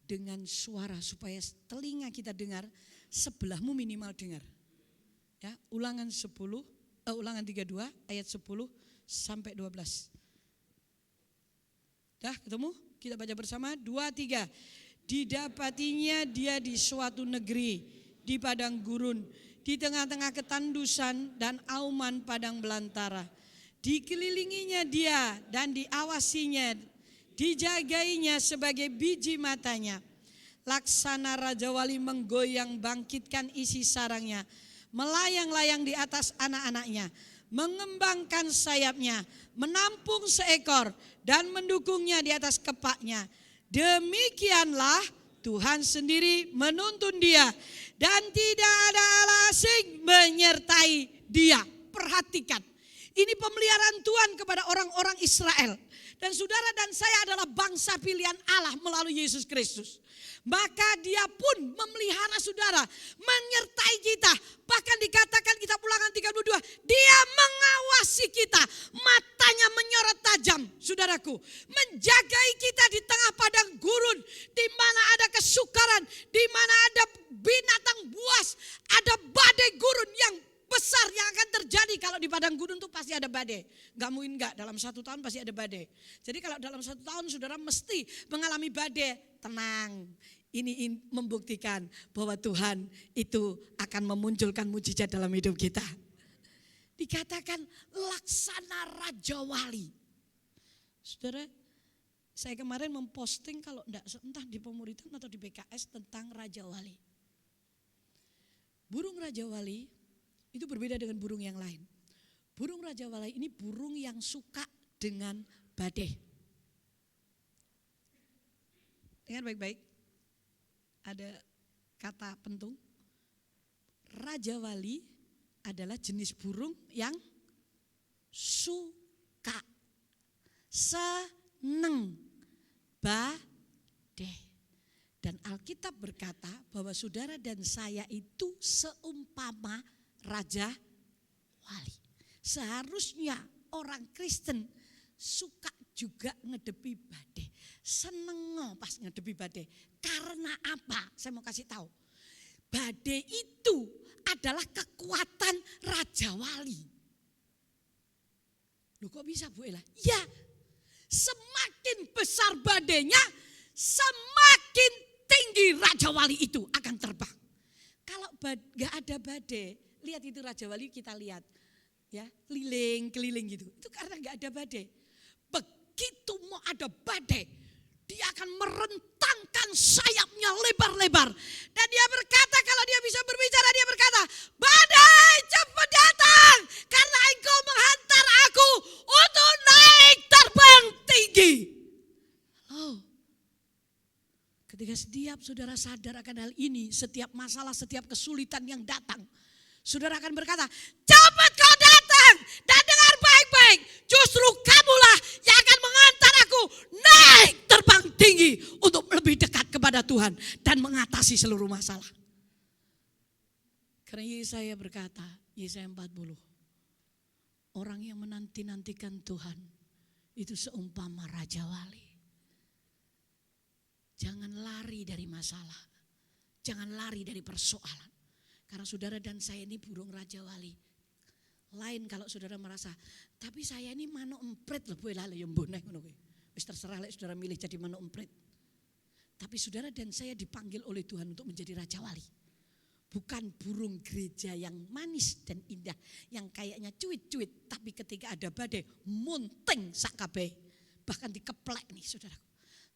dengan suara supaya telinga kita dengar, sebelahmu minimal dengar. Ya, Ulangan 32 ayat 10 sampai 12. Dah ketemu? Kita baca bersama 2, 3. Didapatinya dia di suatu negeri, di padang gurun, di tengah-tengah ketandusan dan auman padang belantara. Dikelilinginya dia dan diawasinya, dijagainya sebagai biji matanya. Laksana Raja Wali menggoyang bangkitkan isi sarangnya, melayang-layang di atas anak-anaknya, mengembangkan sayapnya, menampung seekor dan mendukungnya di atas kepaknya. Demikianlah Tuhan sendiri menuntun dia dan tidak ada Allah asing menyertai dia. Perhatikan, ini pemeliharaan Tuhan kepada orang-orang Israel. Dan saudara dan saya adalah bangsa pilihan Allah melalui Yesus Kristus. Maka dia pun memelihara saudara, menyertai kita. Bahkan dikatakan kitab Ulangan 32, dia mengawasi kita. Matanya menyorot tajam, saudaraku. Menjagai kita di tengah padang gurun, di mana ada kesukaran, di mana ada binatang buas, ada badai gurun yang besar yang akan terjadi. Kalau di padang gurun itu pasti ada badai. Gak mungkin gak, dalam 1 tahun pasti ada badai. Jadi kalau dalam 1 tahun saudara mesti mengalami badai, tenang. Ini membuktikan bahwa Tuhan itu akan memunculkan mujizat dalam hidup kita. Dikatakan laksana Raja Wali. Saudara, saya kemarin memposting kalau entah di Pemuritan atau di BKS tentang Raja Wali. Burung Raja Wali itu berbeda dengan burung yang lain. Burung Raja Wali ini burung yang suka dengan badai. Dengar baik-baik. Ada kata pentung. Raja Wali adalah jenis burung yang suka, seneng badai. Dan Alkitab berkata berkata bahwa saudara dan saya itu seumpama raja wali. Seharusnya orang Kristen suka juga ngedepi badai. Seneng pas ngedepi badai. Karena apa? Saya mau kasih tahu. Badai itu adalah kekuatan raja wali. Loh kok bisa Bu Ella? Ya, semakin besar badainya, semakin tinggi raja wali itu akan terbang. Kalau gak ada badai, lihat itu raja wali kita lihat. Ya, keliling gitu. Itu karena gak ada badai. Begitu mau ada badai, dia akan merentangkan sayapnya lebar-lebar. Dan dia berkata, kalau dia bisa berbicara, dia berkata, badai cepat datang, karena engkau menghantar aku untuk naik terbang tinggi. Oh, ketika setiap saudara sadar akan hal ini, setiap masalah, setiap kesulitan yang datang, saudara akan berkata, cepat kau datang dan dengar baik-baik. Justru kamulah yang akan mengantar aku naik terbang tinggi untuk lebih dekat kepada Tuhan dan mengatasi seluruh masalah. Karena Yesaya berkata, Yesaya 40, orang yang menanti-nantikan Tuhan itu seumpama raja wali. Jangan lari dari masalah, jangan lari dari persoalan. Karena saudara dan saya ini burung raja wali. Lain kalau saudara merasa, tapi saya ini mano empret loh, boleh lah yang boneh. Wis terserah lah saudara milih jadi mano empret. Tapi saudara dan saya dipanggil oleh Tuhan untuk menjadi raja wali. Bukan burung gereja yang manis dan indah, yang kayaknya cuit-cuit, tapi ketika ada badai, munting sakabe, bahkan dikeplek nih saudaraku.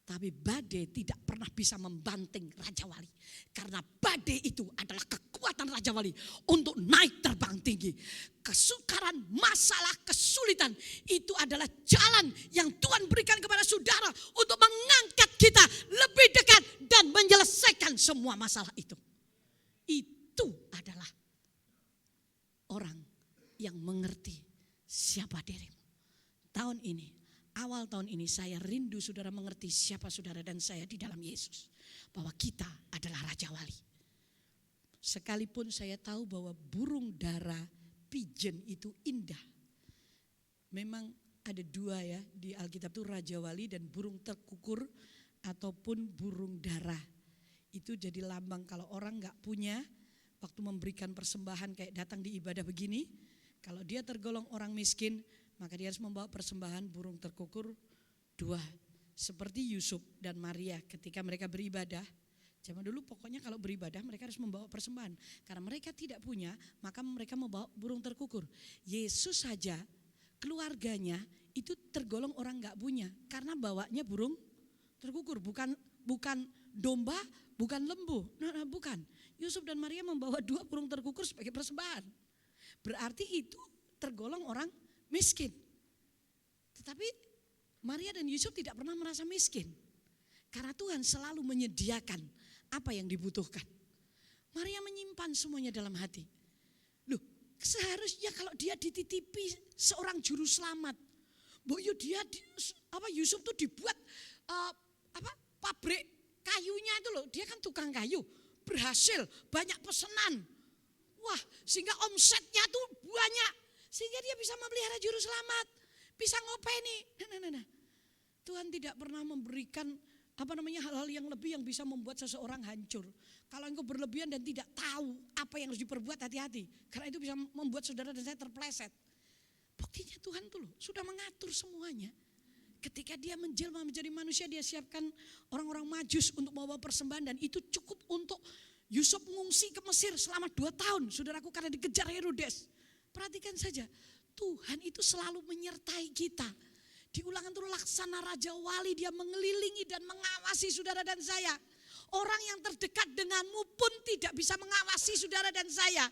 Tapi badai tidak pernah bisa membanting Raja Wali. Karena badai itu adalah kekuatan Raja Wali untuk naik terbang tinggi. Kesukaran, masalah, kesulitan itu adalah jalan yang Tuhan berikan kepada saudara untuk mengangkat kita lebih dekat dan menyelesaikan semua masalah itu. Itu adalah orang yang mengerti siapa dirimu. Tahun ini, awal tahun ini saya rindu saudara mengerti siapa saudara dan saya di dalam Yesus. Bahwa kita adalah Raja Wali. Sekalipun saya tahu bahwa burung dara pigeon itu indah. Memang ada dua ya di Alkitab itu Raja Wali dan burung terkukur ataupun burung dara. Itu jadi lambang kalau orang gak punya waktu memberikan persembahan kayak datang di ibadah begini. Kalau dia tergolong orang miskin, maka dia harus membawa persembahan burung terkukur 2. Seperti Yusuf dan Maria ketika mereka beribadah. Zaman dulu pokoknya kalau beribadah mereka harus membawa persembahan. Karena mereka tidak punya, maka mereka membawa burung terkukur. Yesus saja keluarganya itu tergolong orang gak punya. Karena bawanya burung terkukur, bukan domba, bukan lembu. Nah, bukan. Yusuf dan Maria membawa 2 burung terkukur sebagai persembahan. Berarti itu tergolong orang miskin. Tetapi Maria dan Yusuf tidak pernah merasa miskin. Karena Tuhan selalu menyediakan apa yang dibutuhkan. Maria menyimpan semuanya dalam hati. Loh, seharusnya kalau dia dititipi seorang juru selamat. Yusuf tuh dibuat pabrik kayunya itu loh. Dia kan tukang kayu. Berhasil, banyak pesanan. Wah, sehingga omsetnya tuh banyak. Sehingga dia bisa memelihara juru selamat, bisa ngopeni. Nah. Tuhan tidak pernah memberikan hal-hal yang lebih yang bisa membuat seseorang hancur. Kalau engkau berlebihan dan tidak tahu apa yang harus diperbuat, hati-hati. Karena itu bisa membuat saudara dan saya terpleset. Buktinya Tuhan tuh loh, sudah mengatur semuanya. Ketika dia menjelma menjadi manusia, dia siapkan orang-orang Majus untuk membawa persembahan. Dan itu cukup untuk Yusuf mengungsi ke Mesir selama 2 tahun. Saudaraku, karena dikejar Herodes. Perhatikan saja, Tuhan itu selalu menyertai kita. Di Ulangan itu laksana Raja Wali, dia mengelilingi dan mengawasi saudara dan saya. Orang yang terdekat denganmu pun tidak bisa mengawasi saudara dan saya.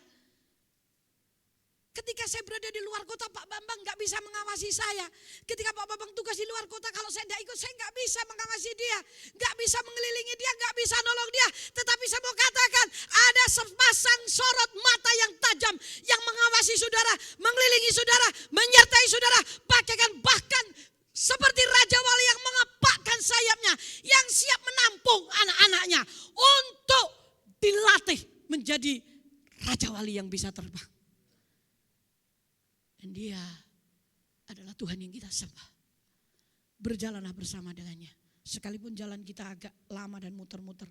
Ketika saya berada di luar kota, Pak Bambang gak bisa mengawasi saya. Ketika Pak Bambang tugas di luar kota, kalau saya tidak ikut, saya gak bisa mengawasi dia. Gak bisa mengelilingi dia, gak bisa nolong dia. Tetapi saya mau katakan, ada sepasang sorot mata yang tajam yang mengawasi saudara, mengelilingi saudara, menyertai saudara. Bahkan seperti Raja Wali yang mengepakkan sayapnya, yang siap menampung anak-anaknya untuk menjadi Raja Wali yang bisa terbang. Dan dia adalah Tuhan yang kita sembah. Berjalanlah bersama dengannya. Sekalipun jalan kita agak lama dan muter-muter.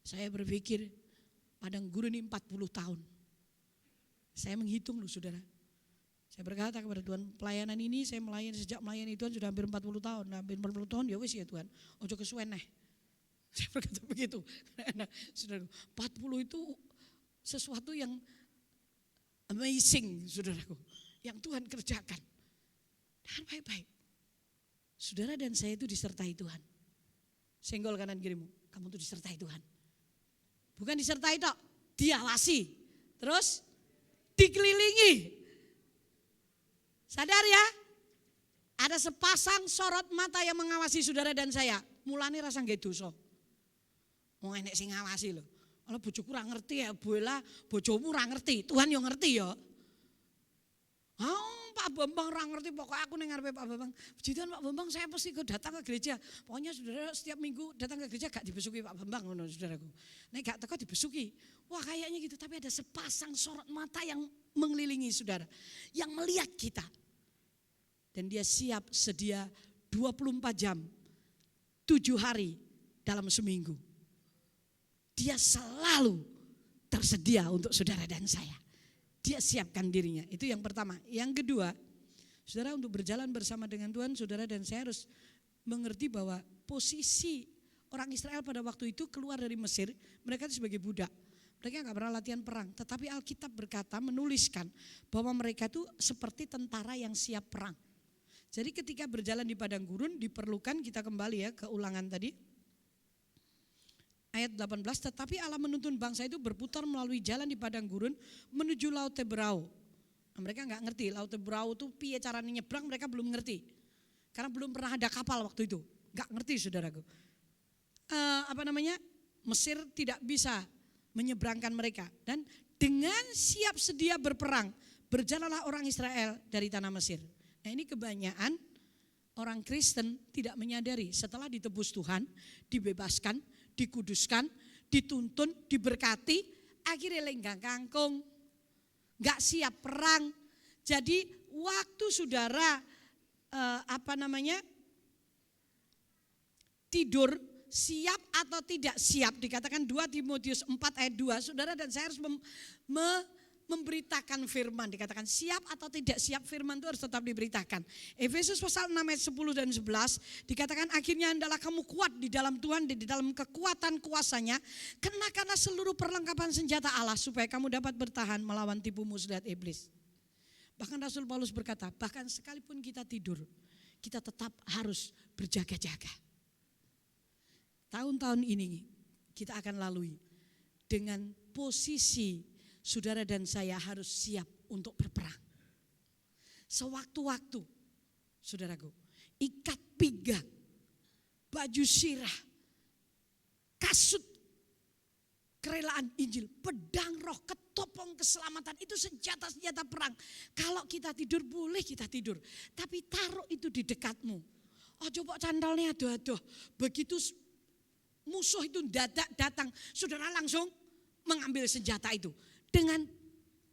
Saya berpikir padang gurun ini 40 tahun. Saya menghitung loh saudara. Saya berkata kepada Tuhan, pelayanan ini saya sejak melayani Tuhan sudah hampir 40 tahun. Nah, hampir 40 tahun ya wis ya Tuhan. Ojo kesuwen neh. Saya berkata begitu. Nah, saudara, 40 itu sesuatu yang amazing saudaraku. Yang Tuhan kerjakan. Dan baik-baik. Saudara dan saya itu disertai Tuhan. Senggol kanan kirimu, kamu itu disertai Tuhan. Bukan disertai tok, diawasi. Terus dikelilingi. Sadar ya, ada sepasang sorot mata yang mengawasi saudara dan saya. Mulane rasa nggih dosa. Wong enek sing ngawasi lho. Kalau bojoku ora ngerti ya, bola bojomu ora ngerti, Tuhan yo ngerti ya. Pak Bambang ora ngerti, pokoknya aku ning ngarepe Pak Bambang. Puji Tuhan Pak Bambang, saya pasti datang ke gereja. Pokoknya saudara setiap minggu datang ke gereja gak dibesuki Pak Bambang ngono saudaraku. Nek gak teko dibesuki. Wah kayaknya gitu, tapi ada sepasang sorot mata yang mengelilingi saudara, yang melihat kita. Dan dia siap sedia 24 jam, 7 hari dalam seminggu. Dia selalu tersedia untuk saudara dan saya. Dia siapkan dirinya, itu yang pertama. Yang kedua, saudara untuk berjalan bersama dengan Tuhan, saudara dan saya harus mengerti bahwa posisi orang Israel pada waktu itu keluar dari Mesir, mereka itu sebagai budak. Mereka gak pernah latihan perang, tetapi Alkitab berkata, menuliskan bahwa mereka itu seperti tentara yang siap perang. Jadi ketika berjalan di padang gurun diperlukan, kita kembali ya ke Ulangan tadi. Ayat 18, tetapi Allah menuntun bangsa itu berputar melalui jalan di padang gurun menuju Laut Teberau. Nah, mereka gak ngerti Laut Teberau itu piye caranya nyebrang, mereka belum ngerti. Karena belum pernah ada kapal waktu itu. Gak ngerti saudaraku. Mesir tidak bisa menyeberangkan mereka. Dan dengan siap sedia berperang, berjalanlah orang Israel dari tanah Mesir. Nah ini kebanyakan orang Kristen tidak menyadari setelah ditebus Tuhan, dibebaskan, dikuduskan, dituntun, diberkati, akhirnya lenggang kangkung, gak siap perang. Jadi waktu saudara tidur siap atau tidak siap, dikatakan 2 Timotius 4 ayat 2, saudara dan saya harus memberitakan firman, dikatakan siap atau tidak siap, firman itu harus tetap diberitakan. Efesus pasal 6 ayat 10 dan 11 dikatakan akhirnya hendaklah kamu kuat di dalam Tuhan, di dalam kekuatan kuasanya, kenakanlah seluruh perlengkapan senjata Allah supaya kamu dapat bertahan melawan tipu muslihat iblis. Bahkan Rasul Paulus berkata, bahkan sekalipun kita tidur, kita tetap harus berjaga-jaga. Tahun-tahun ini kita akan lalui dengan posisi saudara dan saya harus siap untuk berperang. Sewaktu-waktu, saudaraku, ikat pinggang, baju sirah, kasut kerelaan Injil, pedang roh, ketopong keselamatan, itu senjata-senjata perang. Kalau kita tidur boleh kita tidur, tapi taruh itu di dekatmu. Oh coba candalnya aduh, begitu musuh itu datang, saudara langsung mengambil senjata itu. Dengan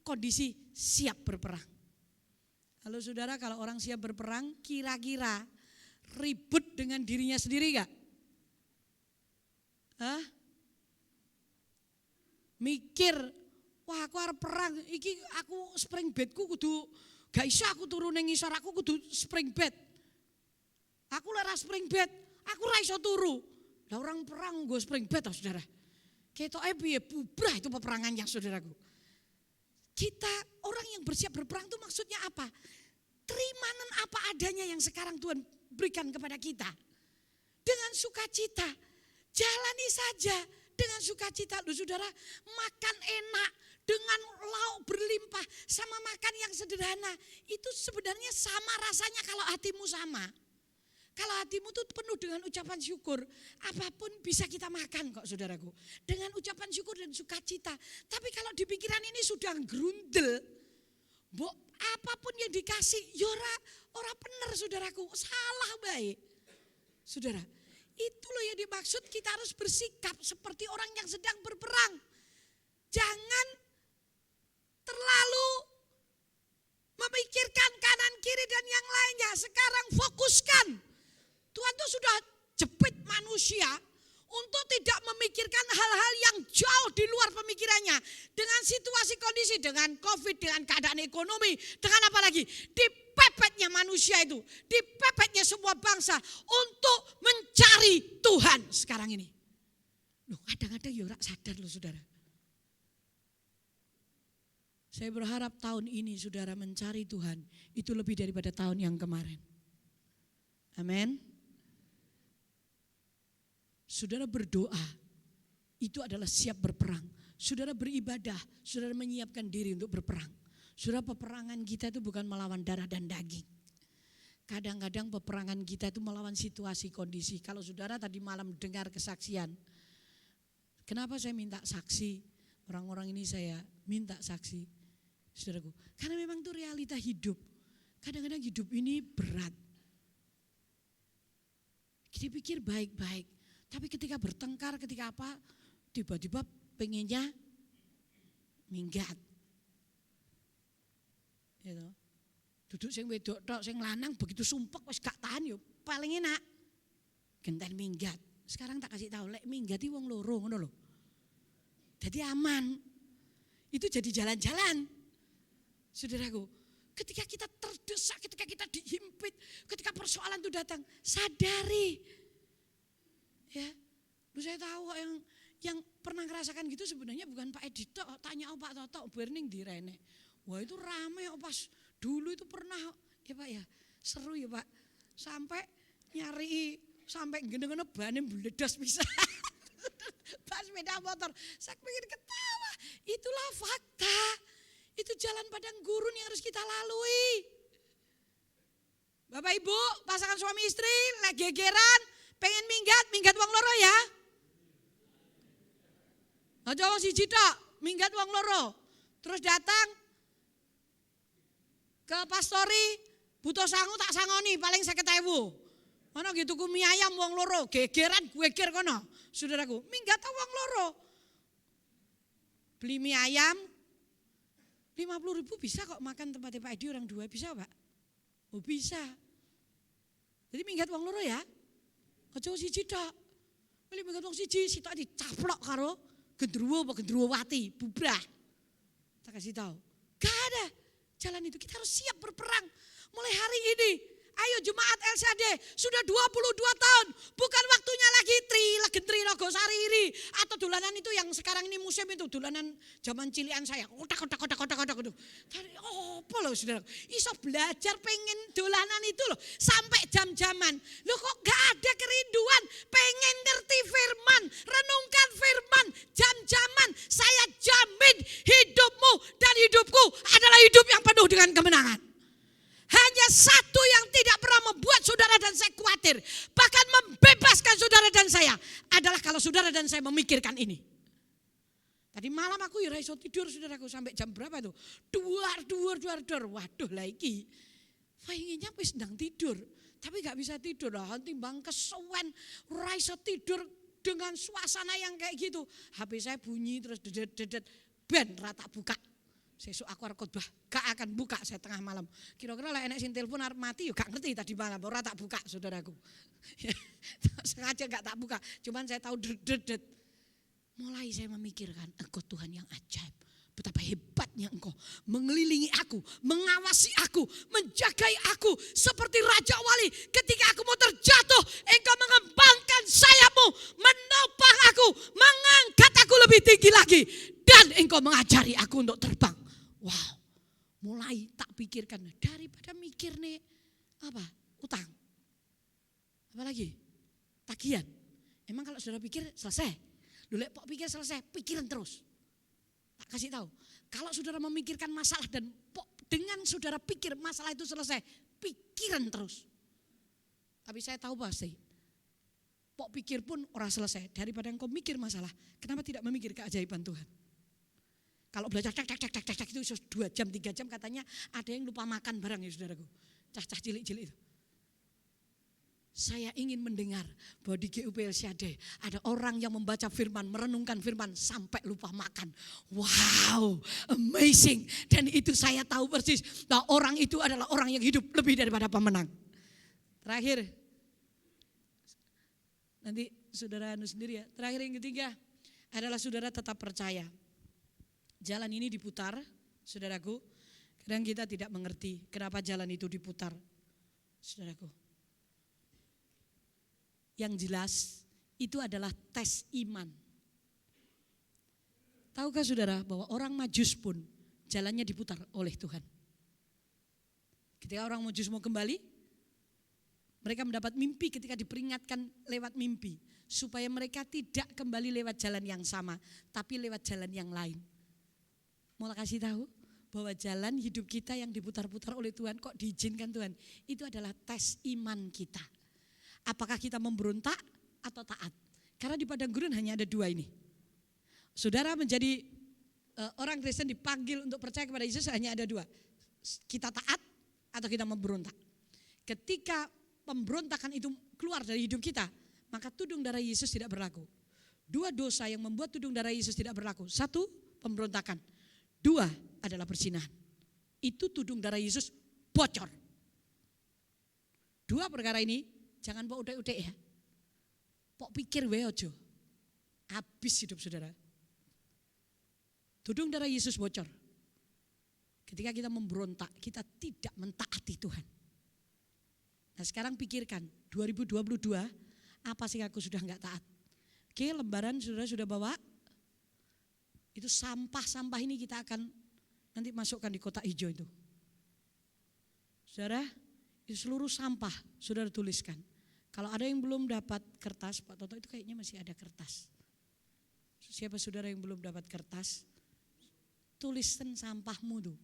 kondisi siap berperang. Halo saudara, kalau orang siap berperang kira-kira ribut dengan dirinya sendiri gak? Mikir, wah aku harus perang, iki aku spring bedku kudu gak iso aku turun ning ngisor, aku kudu spring bed. Aku lara spring bed, aku ra iso turu. Lah orang perang gue spring bed toh saudara. Ketoke piye bubrah itu peperangannya saudaraku. Kita orang yang bersiap berperang itu maksudnya apa? Terimanan apa adanya yang sekarang Tuhan berikan kepada kita. Dengan sukacita, jalani saja dengan sukacita. Loh saudara, makan enak dengan lauk berlimpah sama makan yang sederhana. Itu sebenarnya sama rasanya kalau hatimu sama. Kalau hatimu tuh penuh dengan ucapan syukur, apapun bisa kita makan kok saudaraku. Dengan ucapan syukur dan sukacita. Tapi kalau di pikiran ini sudah grundel, apapun yang dikasih, yora ora bener saudaraku, salah baik. Saudara, itu loh yang dimaksud kita harus bersikap seperti orang yang sedang berperang. Jangan terlalu memikirkan kanan kiri dan yang lainnya. Sekarang fokuskan. Tuhan tuh sudah jepit manusia untuk tidak memikirkan hal-hal yang jauh di luar pemikirannya. Dengan situasi kondisi, dengan COVID, dengan keadaan ekonomi, dengan apa lagi? Dipepetnya manusia itu, dipepetnya semua bangsa untuk mencari Tuhan sekarang ini. Loh, kadang-kadang ya ora sadar loh saudara. Saya berharap tahun ini saudara mencari Tuhan itu lebih daripada tahun yang kemarin. Amin. Saudara berdoa, itu adalah siap berperang. Saudara beribadah, saudara menyiapkan diri untuk berperang. Saudara, peperangan kita itu bukan melawan darah dan daging. Kadang-kadang peperangan kita itu melawan situasi, kondisi. Kalau saudara tadi malam dengar kesaksian, kenapa saya minta saksi? Orang-orang ini saya minta saksi, saudaraku. Karena memang itu realita hidup. Kadang-kadang hidup ini berat. Kita pikir baik-baik. Tapi ketika bertengkar, ketika apa, tiba-tiba pengennya minggat. Gitu. Duduk sing wedok tok, sing lanang begitu sumpek wis gak tahan yo, paling enak genten minggat. Sekarang tak kasih tahu, lek minggat iki wong loro ngono lho. Jadi aman. Itu jadi jalan-jalan. Saudaraku, ketika kita terdesak, ketika kita dihimpit, ketika persoalan itu datang, sadari. Ya, lu saya tahu yang pernah ngerasakan gitu sebenarnya bukan Pak Edi tok, tanya Pak Toto burning di Rene. Wah itu rame Pak, pas dulu itu pernah ya Pak ya, seru ya Pak. Sampai nyari sampai gede-gede bane meledas bisa. Pas sepeda motor, saya pengen ketawa. Itulah fakta. Itu jalan padang gurun yang harus kita lalui. Bapak Ibu, pasangan suami istri, lagi gegeran, pengen minggat wong loro ya. Aja wong siji tok, minggat wong loro. Terus datang ke pastori, butuh sangu tak sangoni paling 50.000. Ono gitu ku mie ayam wong loro, gegeran geger kono. Saudaraku, minggat wong loro. Beli mie ayam 50.000 bisa kok makan tempatnya Pak Edi orang dua, bisa Pak? Oh bisa. Jadi minggat wong loro ya. Aja siji tok. Pilih minggat wong siji, sitok dicaplok karo gendruwo apa gendruwowati, bubrah. Tak kasih tahu. Gak ada jalan itu. Kita harus siap berperang. Mulai hari ini. Ayo Jemaat LCD, sudah 22 tahun. Bukan waktunya lagi legentri Nogosari ini. Atau dolanan itu yang sekarang ini musim itu. Dolanan zaman cilian saya. Kotak. Oh, apa loh saudara. Iso belajar pengen dolanan itu loh. Sampai jam-jaman. Loh kok gak ada kerinduan. Pengen ngerti firman. Renungkan firman. Jam-jaman. Saya jamin hidupmu dan hidupku adalah hidup yang penuh dengan kemenangan. Hanya satu yang tidak pernah membuat saudara dan saya khawatir, bahkan membebaskan saudara dan saya, adalah kalau saudara dan saya memikirkan ini. Tadi malam aku ya iso tidur saudaraku sampai jam berapa itu? Duar. Waduh lah iki. Pengennya wis ndang tidur, tapi gak bisa tidur lah. Timbang kesuwen, ora iso tidur dengan suasana yang kayak gitu. HP saya bunyi terus dedet ben rata buka. Sesuk aku arep khotbah, gak akan buka saya tengah malam. Kira-kira lah enek sing telepon arep mati yo gak ngerti tadi malam, ora tak buka saudaraku. Sengaja gak tak buka, cuman saya tahu dedet. Mulai saya memikirkan, Engkau Tuhan yang ajaib. Betapa hebatnya Engkau mengelilingi aku, mengawasi aku, menjagai aku seperti Raja Wali. Ketika aku mau terjatuh, Engkau mengembangkan sayapmu, menopang aku, mengangkat aku lebih tinggi lagi. Dan Engkau mengajari aku untuk terbang. Wow, mulai tak pikirkan daripada mikir nih apa utang, apa lagi tagihan. Emang kalau saudara pikir selesai, dulu pok pikir selesai, pikiran terus. Tak kasih tahu, kalau saudara memikirkan masalah dan dengan saudara pikir masalah itu selesai, pikiran terus. Tapi saya tahu pasti, pok pikir pun orang selesai. Daripada engkau mikir masalah, kenapa tidak memikir keajaiban Tuhan? Kalau belajar cak itu 2 jam 3 jam katanya ada yang lupa makan barang ya saudaraku. Cah cilik-cilik itu. Saya ingin mendengar bahwa di GUP El Shaddai ada orang yang membaca firman, merenungkan firman sampai lupa makan. Wow, amazing. Dan itu saya tahu persis bahwa orang itu adalah orang yang hidup lebih daripada pemenang. Terakhir, nanti saudara anu sendiri ya. Terakhir yang ketiga adalah saudara tetap percaya. Jalan ini diputar, saudaraku. Kadang kita tidak mengerti kenapa jalan itu diputar, saudaraku. Yang jelas itu adalah tes iman. Tahukah saudara bahwa orang Majus pun jalannya diputar oleh Tuhan. Ketika orang Majus mau kembali, mereka mendapat mimpi ketika diperingatkan lewat mimpi. Supaya mereka tidak kembali lewat jalan yang sama, tapi lewat jalan yang lain. Mau kasih tahu bahwa jalan hidup kita yang diputar-putar oleh Tuhan, kok diizinkan Tuhan, itu adalah tes iman kita. Apakah kita memberontak atau taat? Karena di padang gurun hanya ada dua ini. Saudara menjadi orang Kristen dipanggil untuk percaya kepada Yesus hanya ada dua. Kita taat atau kita memberontak. Ketika pemberontakan itu keluar dari hidup kita, maka tudung darah Yesus tidak berlaku. Dua dosa yang membuat tudung darah Yesus tidak berlaku. Satu, pemberontakan. Dua, adalah perzinahan. Itu tudung darah Yesus bocor. Dua perkara ini jangan bawa utek-utek ya. Pok pikir we ojo. Habis hidup saudara. Tudung darah Yesus bocor. Ketika kita memberontak, kita tidak mentaati Tuhan. Nah sekarang pikirkan, 2022 apa sih aku sudah enggak taat? Oke, lembaran saudara sudah bawa. Itu sampah-sampah ini kita akan nanti masukkan di kotak hijau itu. Saudara, itu seluruh sampah saudara tuliskan. Kalau ada yang belum dapat kertas, Pak Toto itu kayaknya masih ada kertas. Siapa saudara yang belum dapat kertas, tuliskan sampahmu tuh.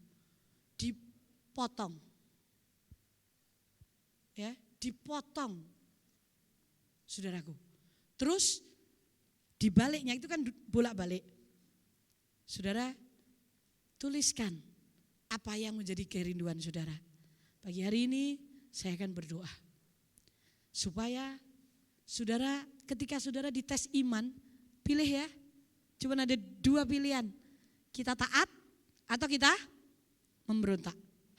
Dipotong. Ya, dipotong. Saudaraku. Terus dibaliknya itu kan bolak-balik. Saudara, tuliskan apa yang menjadi kerinduan saudara. Pagi hari ini saya akan berdoa. Supaya saudara ketika saudara dites iman, pilih ya. Cuma ada dua pilihan. Kita taat atau kita memberontak.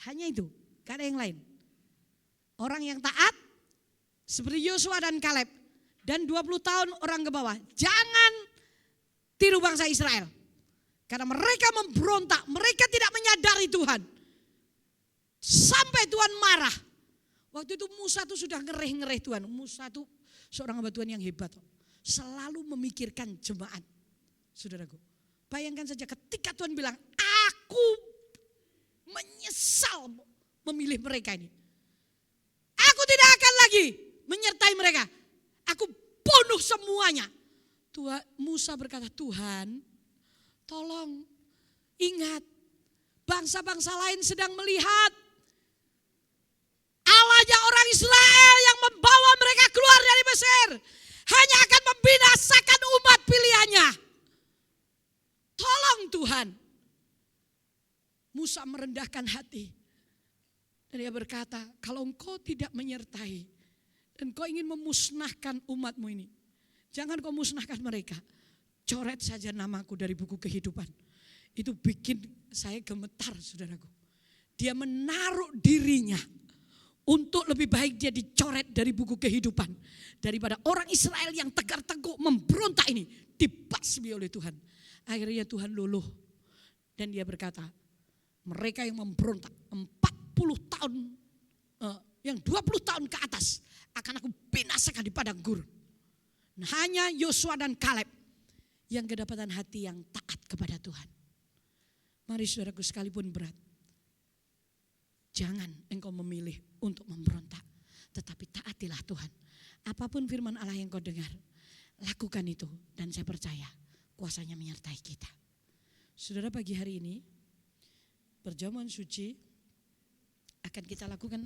Hanya itu, gak ada yang lain. Orang yang taat seperti Yosua dan Kaleb. Dan 20 tahun orang ke bawah. Jangan tiru bangsa Israel. Karena mereka memberontak, mereka tidak menyadari Tuhan. Sampai Tuhan marah. Waktu itu Musa tuh sudah ngereh-ngereh Tuhan. Musa tuh seorang hamba Tuhan yang hebat. Selalu memikirkan jemaat. Saudaraku, bayangkan saja ketika Tuhan bilang, aku menyesal memilih mereka ini. Aku tidak akan lagi menyertai mereka. Aku bunuh semuanya. Tuhan, Musa berkata, Tuhan, tolong ingat, bangsa-bangsa lain sedang melihat Allahnya orang Israel yang membawa mereka keluar dari Mesir hanya akan membinasakan umat pilihannya. Tolong Tuhan. Musa merendahkan hati. Dan dia berkata, kalau engkau tidak menyertai dan kau ingin memusnahkan umatmu ini, jangan kau musnahkan mereka. Coret saja namaku dari buku kehidupan. Itu bikin saya gemetar saudaraku. Dia menaruh dirinya untuk lebih baik dia dicoret dari buku kehidupan. Daripada orang Israel yang tegar teguh memberontak ini dibasmi oleh Tuhan. Akhirnya Tuhan luluh. Dan dia berkata, mereka yang memberontak 40 tahun, yang 20 tahun ke atas akan aku binasakan di padang gurun. Nah, hanya Yosua dan Kaleb yang kedapatan hati yang taat kepada Tuhan. Mari saudaraku, sekalipun berat, jangan engkau memilih untuk memberontak, tetapi taatilah Tuhan. Apapun firman Allah yang kau dengar, lakukan itu dan saya percaya kuasanya menyertai kita. Saudara, pagi hari ini perjamuan suci akan kita lakukan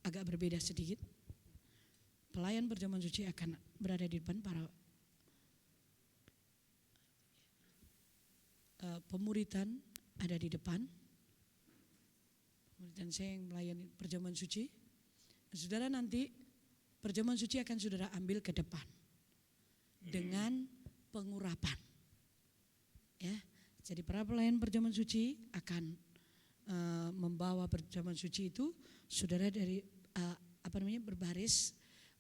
agak berbeda sedikit. Pelayan perjamuan suci akan berada di depan, para pemuritan ada di depan. Dan saya yang melayani perjamuan suci. Saudara nanti perjamuan suci akan saudara ambil ke depan dengan pengurapan. Ya, jadi para pelayan perjamuan suci akan membawa perjamuan suci itu, saudara dari berbaris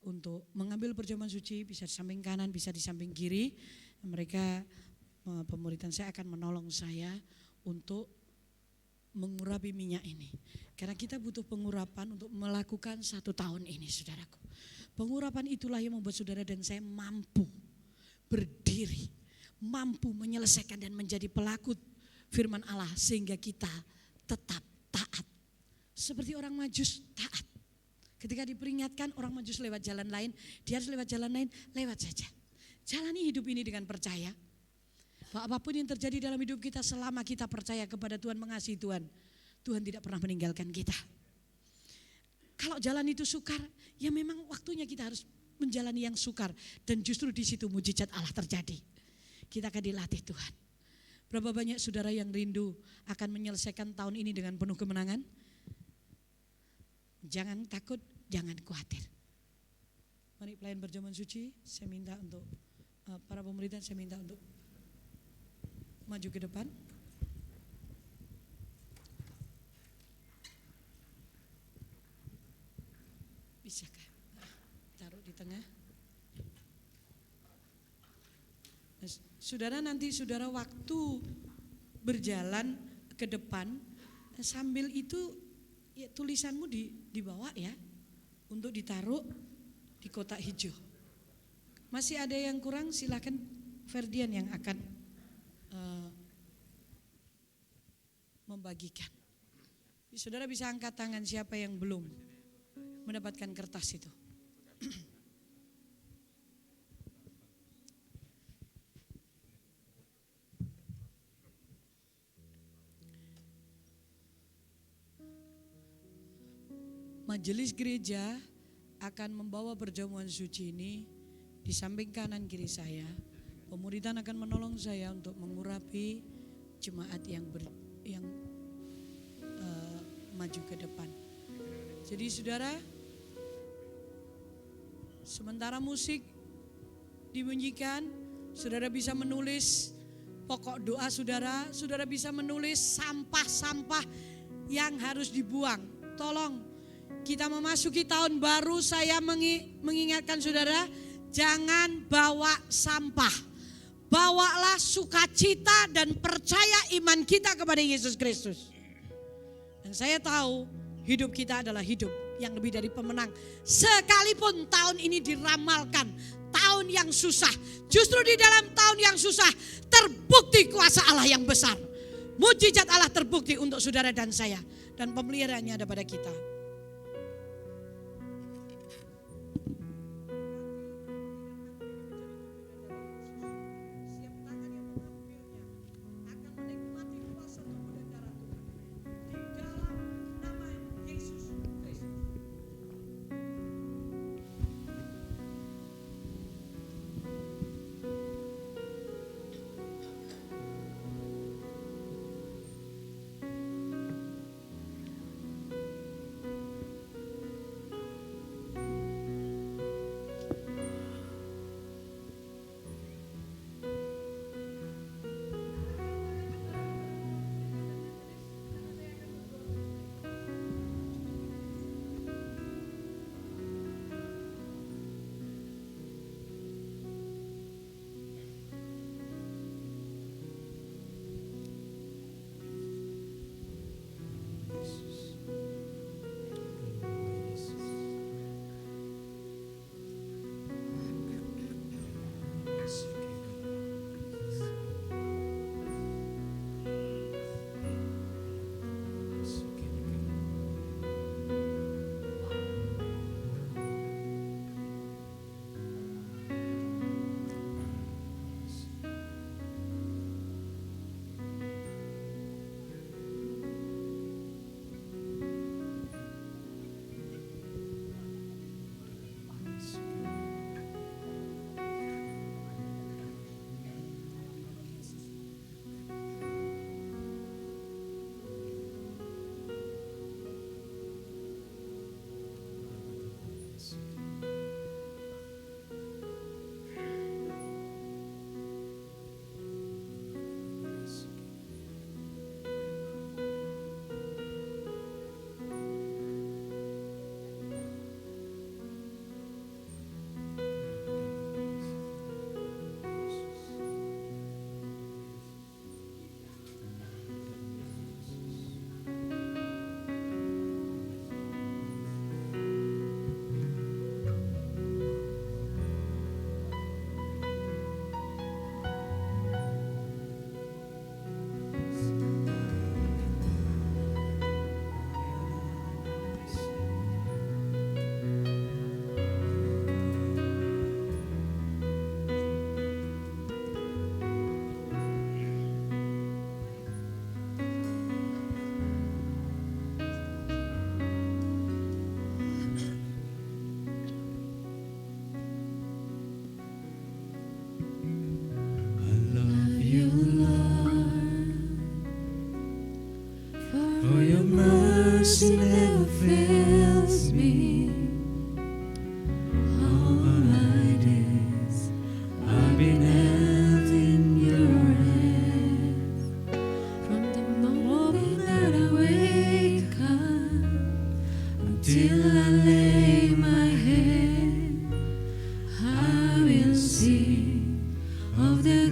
untuk mengambil perjamuan suci, bisa di samping kanan, bisa di samping kiri. Mereka pemuritan saya akan menolong saya untuk mengurapi minyak ini. Karena kita butuh pengurapan untuk melakukan 1 tahun ini, saudaraku. Pengurapan itulah yang membuat saudara dan saya mampu berdiri, mampu menyelesaikan dan menjadi pelaku firman Allah sehingga kita tetap taat. Seperti orang Majus taat. Ketika diperingatkan orang Majus lewat jalan lain, dia harus lewat jalan lain, lewat saja. Jalani hidup ini dengan percaya. Bahwa apapun yang terjadi dalam hidup kita selama kita percaya kepada Tuhan, mengasihi Tuhan, Tuhan tidak pernah meninggalkan kita. Kalau jalan itu sukar, ya memang waktunya kita harus menjalani yang sukar. Dan justru di situ mujizat Allah terjadi. Kita akan dilatih Tuhan. Berapa banyak saudara yang rindu akan menyelesaikan tahun ini dengan penuh kemenangan? Jangan takut, jangan khawatir. Mari pelayan perjamuan suci, saya minta untuk para pemuritan, saya minta untuk maju ke depan. Bisakah? Taruh di tengah. Nah, saudara nanti saudara waktu berjalan ke depan, sambil itu ya, tulisanmu dibawa ya, untuk ditaruh di kotak hijau. Masih ada yang kurang, silakan Ferdian yang akan membagikan. Saudara bisa angkat tangan siapa yang belum mendapatkan kertas itu. Majelis gereja akan membawa perjamuan suci ini di samping kanan kiri saya. Pemuritan akan menolong saya untuk mengurapi jemaat yang maju ke depan. Jadi saudara, sementara musik dibunyikan, saudara bisa menulis pokok doa saudara. Saudara bisa menulis sampah-sampah yang harus dibuang. Tolong, kita memasuki tahun baru, saya mengingatkan saudara, jangan bawa sampah. Bawalah sukacita dan percaya iman kita kepada Yesus Kristus. Dan saya tahu hidup kita adalah hidup yang lebih dari pemenang. Sekalipun tahun ini diramalkan tahun yang susah, justru di dalam tahun yang susah terbukti kuasa Allah yang besar. Mujizat Allah terbukti untuk saudara dan saya, dan pemeliharaannya ada pada kita.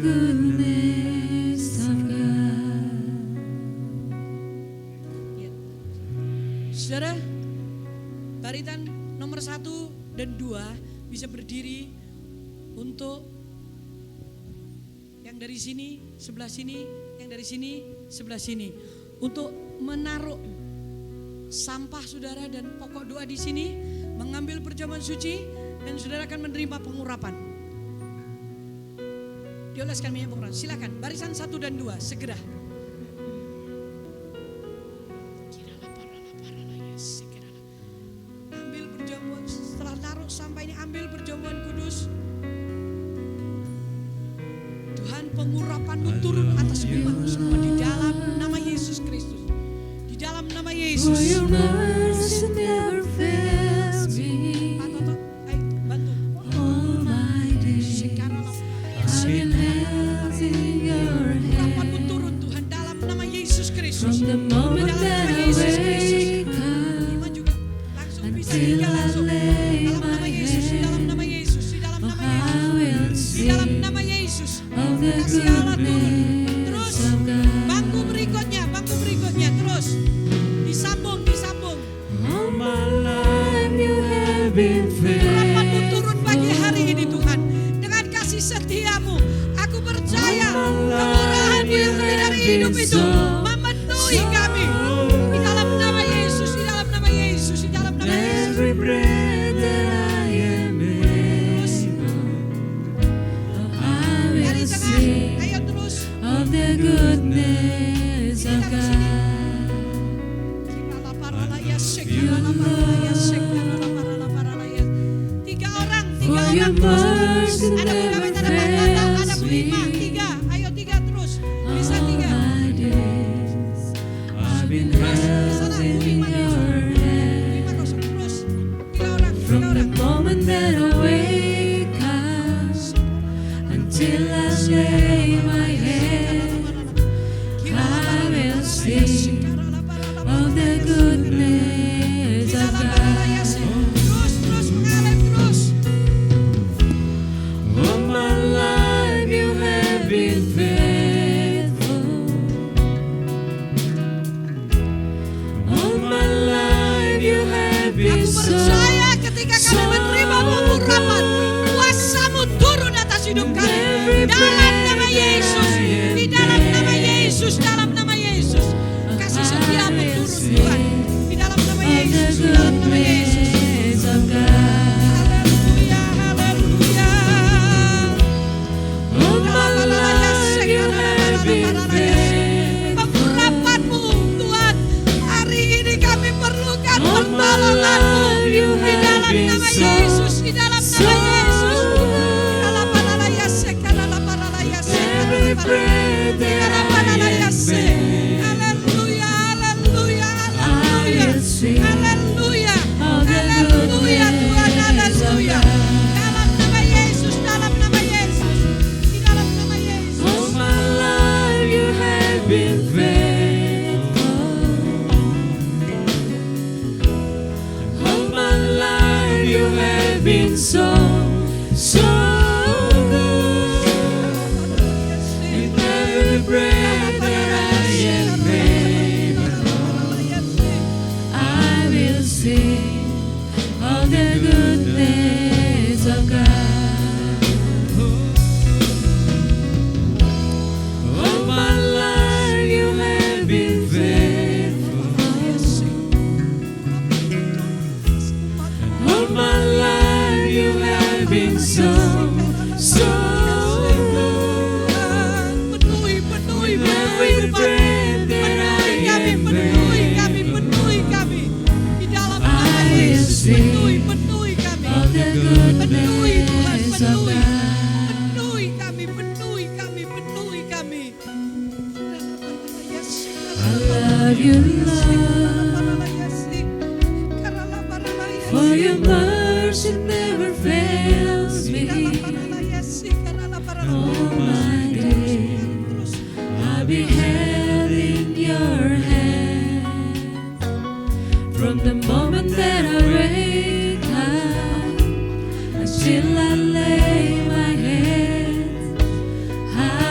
goodness of God. Saudara, baritan nomor 1 dan 2 bisa berdiri untuk yang dari sini, sebelah sini, yang dari sini, sebelah sini. Untuk menaruh sampah saudara dan pokok doa di sini, mengambil perjamuan suci, dan saudara akan menerima pengurapan. Dioleskan minyak pengurapan. Silakan, barisan 1 dan 2, segera. Ambil perjamuan, setelah taruh sampah ini ambil perjamuan kudus. Tuhan, pengurapan-Mu turun atas umat-Mu semua di dalam nama Yesus Kristus. Di dalam nama For Yesus. your mercy never fails me. Pak Toto, ayo bantu. All my days I've been held in your Pengurapan-Mu hand. turun Tuhan dalam nama Yesus Kristus. From the Di moment dalam that nama I Yesus Kristus. wake up Lima juga langsung bisa until tiga I langsung. lay Dalam nama my Yesus, di dalam head, nama Yesus, di dalam oh, nama I Yesus. will Di dalam sing nama Yesus. of the Kasih Allah turun. goodness Terus of God. bangku berikutnya terus disambung. All my life you have been Pengurapan-Mu faithful. turun pagi hari ini Tuhan. Dengan kasih setia-Mu, aku percaya kemurahan-Mu yang lebih dari hidup itu memenuhi kami. Di dalam nama Yesus, di dalam nama Yesus, di dalam nama Yesus. Every breath that I am Terus able, I dari will tengah, sing ayo terus. of the goodness of God. Tiga orang For your terus. mercy Ada Bu never David, ada Pak Tata, ada Bu fails Ima. me. Tiga, ayo tiga terus. Bisa All tiga. my days I've been Terus di held sana Bu in Ima your Bu hand. Ima kosong terus. Tiga orang, tiga From the orang. moment that I wake up until I lay my head, I will sing of the goodness of God. Terus mengalir terus. All my life you have been faithful. All my life you have been Aku so percaya ketika kami menerima pengurapan, kuasa-Mu turun atas hidup kami. Dalam nama Yesus, di dalam nama Yesus, dalam nama Yesus. Kasih setia-Mu turun Tuhan. Di dalam nama of the Yesus, di dalam nama Yesus. goodness of God. Haleluya, haleluya. All my life you have been faithful. Pengurapan-Mu Tuhan, hari ini kami perlukan All my pertolongan-Mu. life you Di have dalam been nama so Yesus, di dalam so nama Yesus. Every breath that I am made, Haleluya, haleluya, I will sing haleluya, of the haleluya Tuhan, goodness of haleluya. God. Dalam nama Yesus, dalam nama Yesus, di dalam nama Yesus. All my life you have been faithful. All my life you have been so good. With every breath that I am able, I will sing of the goodness of God. All my life you have been faithful. All my life you have been so good. Penuhi Every breath that I am penuhi kami. Di dalam nama I will Yesus, sing penuhi kami. of the Penuhi Tuhan, goodness of penuhi. God. Penuhi kami. I love you, Lord, for your mercy never fails me. All my days I'll be held in your hand. From the moment that I wake up until I lay my head, I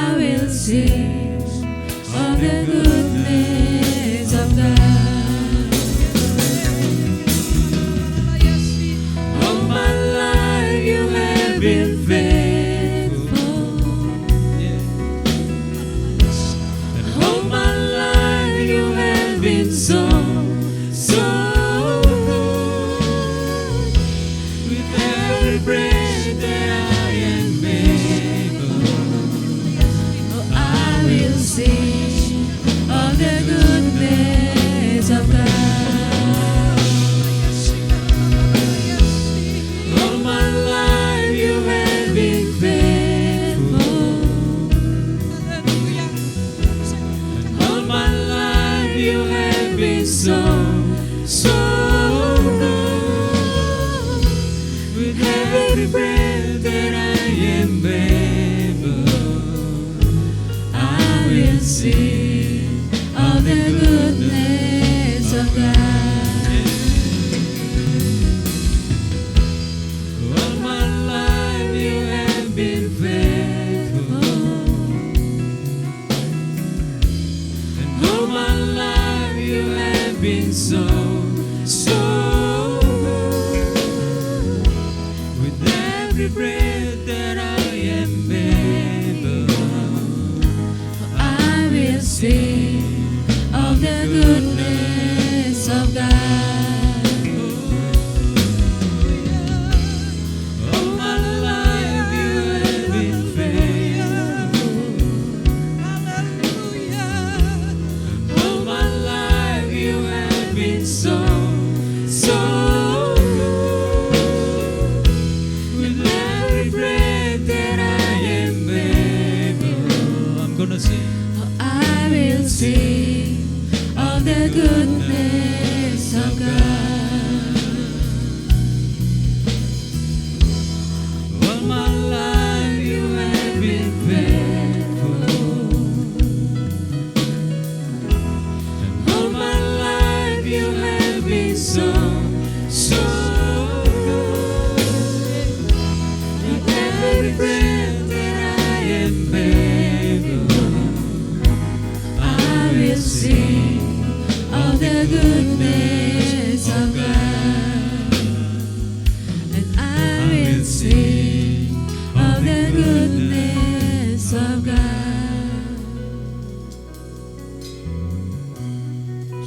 goodness of God.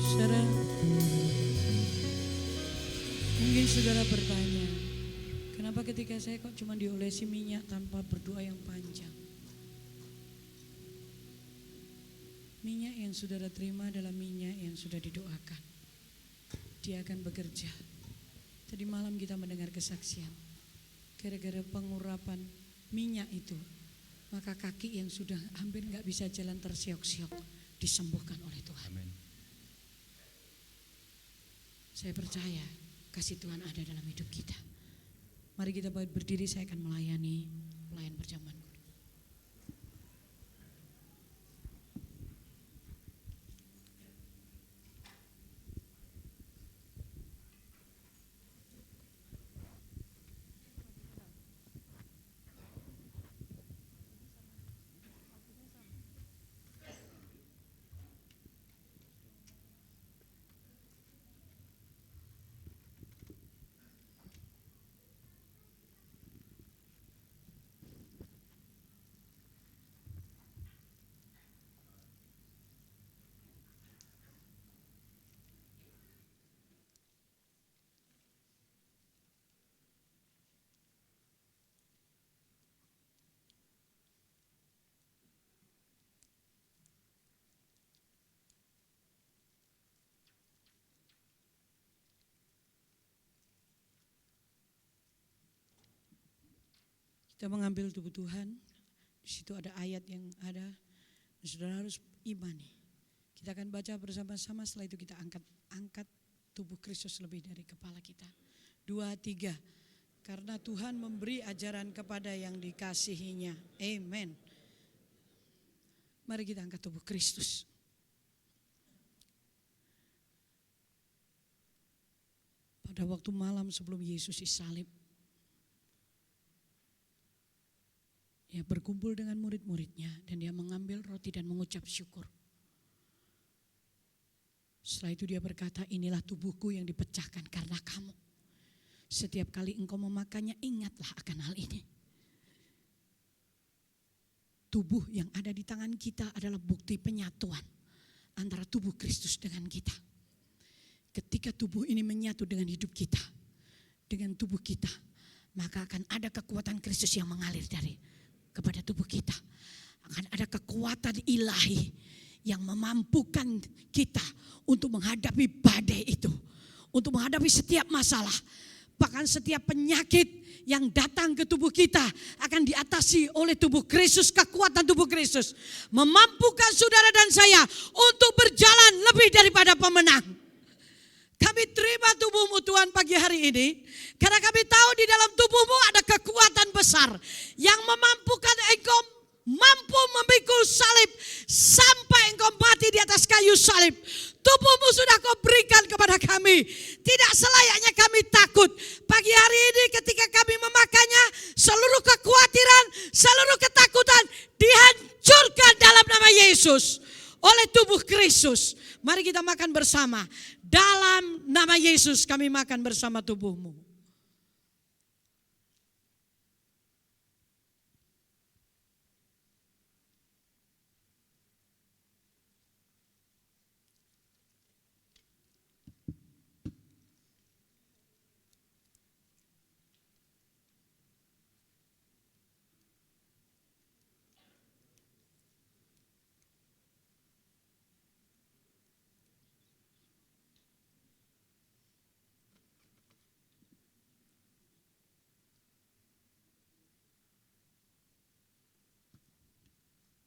Saudara, mungkin saudara bertanya, kenapa ketika saya kok cuma diolesi minyak tanpa berdoa yang panjang? Minyak yang saudara terima adalah minyak yang sudah didoakan. Dia akan bekerja. Tadi malam kita mendengar kesaksian. Gara-gara pengurapan minyak itu, maka kaki yang sudah hampir gak bisa jalan tersiok-siok disembuhkan oleh Tuhan. Amin. Saya percaya kasih Tuhan ada dalam hidup kita. Mari kita berdiri, saya akan melayani pelayan perjamuan. Kita mengambil tubuh Tuhan, di situ ada ayat yang ada, saudara harus imani. Kita akan baca bersama-sama, setelah itu kita angkat tubuh Kristus lebih dari kepala kita. 2, 3, karena Tuhan memberi ajaran kepada yang dikasihinya. Amen. Mari kita angkat tubuh Kristus. Pada waktu malam sebelum Yesus disalib, dia berkumpul dengan murid-muridnya dan dia mengambil roti dan mengucap syukur. Setelah itu dia berkata, inilah tubuhku yang dipecahkan karena kamu. Setiap kali engkau memakannya, ingatlah akan hal ini. Tubuh yang ada di tangan kita adalah bukti penyatuan antara tubuh Kristus dengan kita. Ketika tubuh ini menyatu dengan hidup kita, dengan tubuh kita, maka akan ada kekuatan Kristus yang mengalir kepada tubuh kita. Akan ada kekuatan ilahi yang memampukan kita untuk menghadapi badai itu. Untuk menghadapi setiap masalah. Bahkan setiap penyakit yang datang ke tubuh kita akan diatasi oleh tubuh Kristus. Kekuatan tubuh Kristus memampukan saudara dan saya untuk berjalan lebih daripada pemenang. Kami terima tubuhmu Tuhan pagi hari ini. Karena kami tahu di dalam tubuhmu ada kekuatan besar yang memampukan engkau mampu memikul salib sampai engkau mati di atas kayu salib. Tubuhmu sudah kau berikan kepada kami. Tidak selayaknya kami takut. Pagi hari ini ketika kami memakannya, seluruh kekhawatiran, seluruh ketakutan dihancurkan dalam nama Yesus. Oleh tubuh Kristus. Mari kita makan bersama. Dalam nama Yesus kami makan bersama tubuhmu.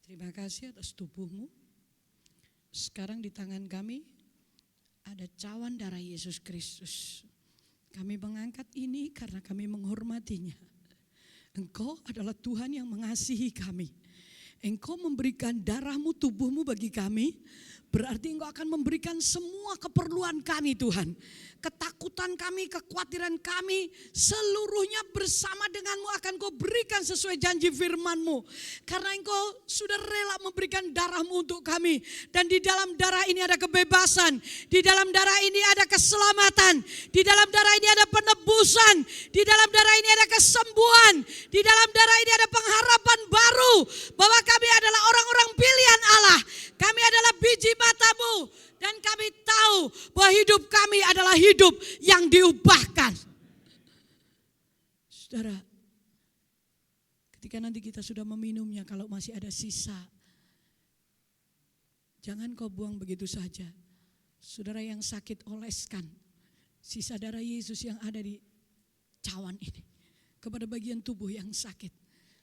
Terima kasih atas tubuhmu. Sekarang di tangan kami ada cawan darah Yesus Kristus. Kami mengangkat ini karena kami menghormatinya. Engkau adalah Tuhan yang mengasihi kami. Engkau memberikan darahmu, tubuhmu bagi kami, berarti Engkau akan memberikan semua keperluan kami Tuhan. Ketakutan kami, kekhawatiran kami, seluruhnya bersama denganmu akan Kau berikan sesuai janji firman-Mu. Karena Engkau sudah rela memberikan darah-Mu untuk kami. Dan di dalam darah ini ada kebebasan, di dalam darah ini ada keselamatan, di dalam darah ini ada penebusan, di dalam darah ini ada kesembuhan, di dalam darah ini ada pengharapan baru. Bahwa kami adalah orang-orang pilihan Allah, kami adalah biji mata-Mu. Dan kami tahu bahwa hidup kami adalah hidup yang diubahkan. Saudara, ketika nanti kita sudah meminumnya, kalau masih ada sisa, jangan kau buang begitu saja. Saudara yang sakit, oleskan sisa darah Yesus yang ada di cawan ini kepada bagian tubuh yang sakit.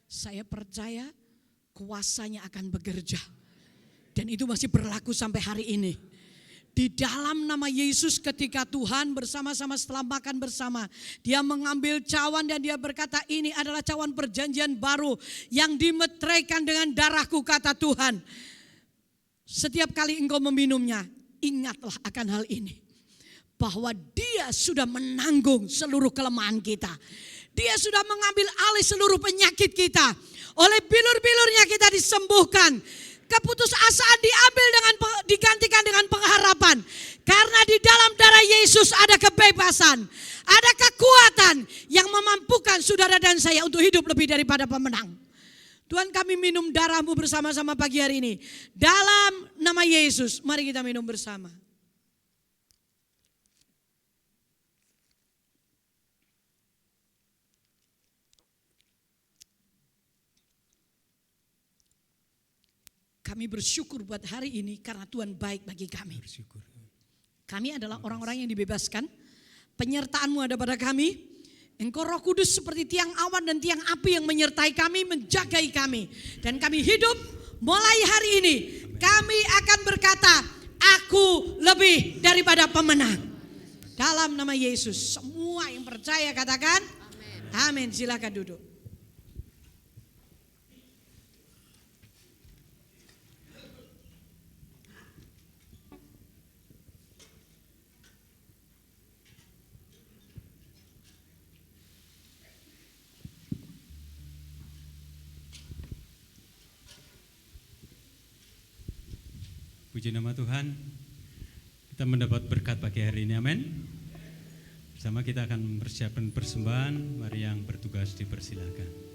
Saya percaya kuasanya akan bekerja. Dan itu masih berlaku sampai hari ini. Di dalam nama Yesus, ketika Tuhan bersama-sama setelah makan bersama, Dia mengambil cawan dan Dia berkata, ini adalah cawan perjanjian baru yang dimeteraikan dengan darahku, kata Tuhan. Setiap kali engkau meminumnya, ingatlah akan hal ini. Bahwa Dia sudah menanggung seluruh kelemahan kita. Dia sudah mengambil alih seluruh penyakit kita. Oleh bilur-bilurnya kita disembuhkan. Keputusasaan digantikan dengan pengharapan. Karena di dalam darah Yesus ada kebebasan, ada kekuatan yang memampukan saudara dan saya untuk hidup lebih daripada pemenang. Tuhan, kami minum darah-Mu bersama-sama pagi hari ini. Dalam nama Yesus, mari kita minum bersama. Kami bersyukur buat hari ini karena Tuhan baik bagi kami. Bersyukur. Kami adalah orang-orang yang dibebaskan. Penyertaan-Mu ada pada kami. Engkau Roh Kudus seperti tiang awan dan tiang api yang menyertai kami, menjagai kami. Dan kami hidup mulai hari ini. Kami akan berkata, aku lebih daripada pemenang. Dalam nama Yesus, semua yang percaya katakan, amin. Silakan duduk. Puji nama Tuhan, kita mendapat berkat pagi hari ini, amin. Bersama kita akan mempersiapkan persembahan, mari yang bertugas dipersilakan.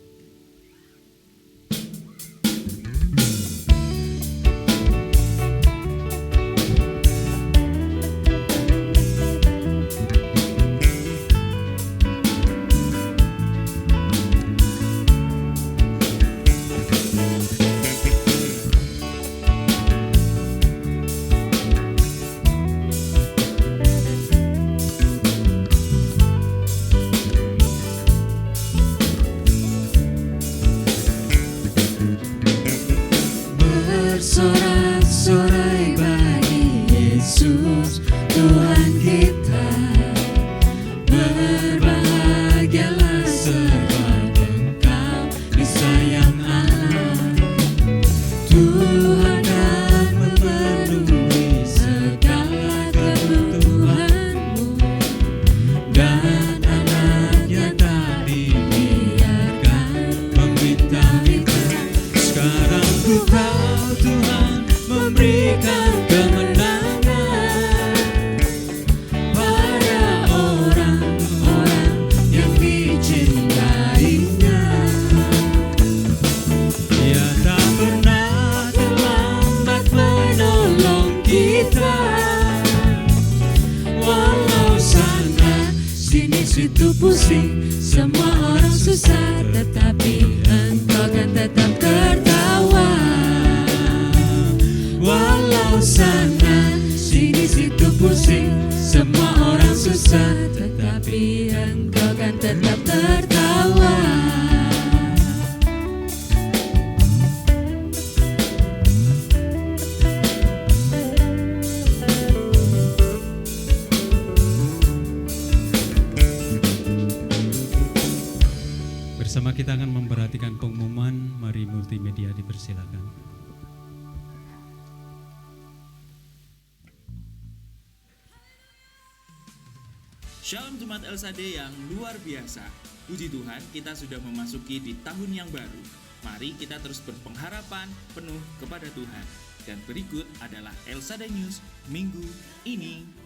Sorak-sorai bagi Yesus Tuhan kita, berbahagialah sebab Engkau disayang Allah. Tuhan yang memenuhi segala kebutuhanmu, dan anaknya tak dibiarkan meminta-minta. Sekarang ku tahu Tuhan multimedia dipersilakan. Shalom Jemaat LSAD yang luar biasa. Puji Tuhan, kita sudah memasuki di tahun yang baru. Mari kita terus berpengharapan penuh kepada Tuhan. Dan berikut adalah LSAD News minggu ini.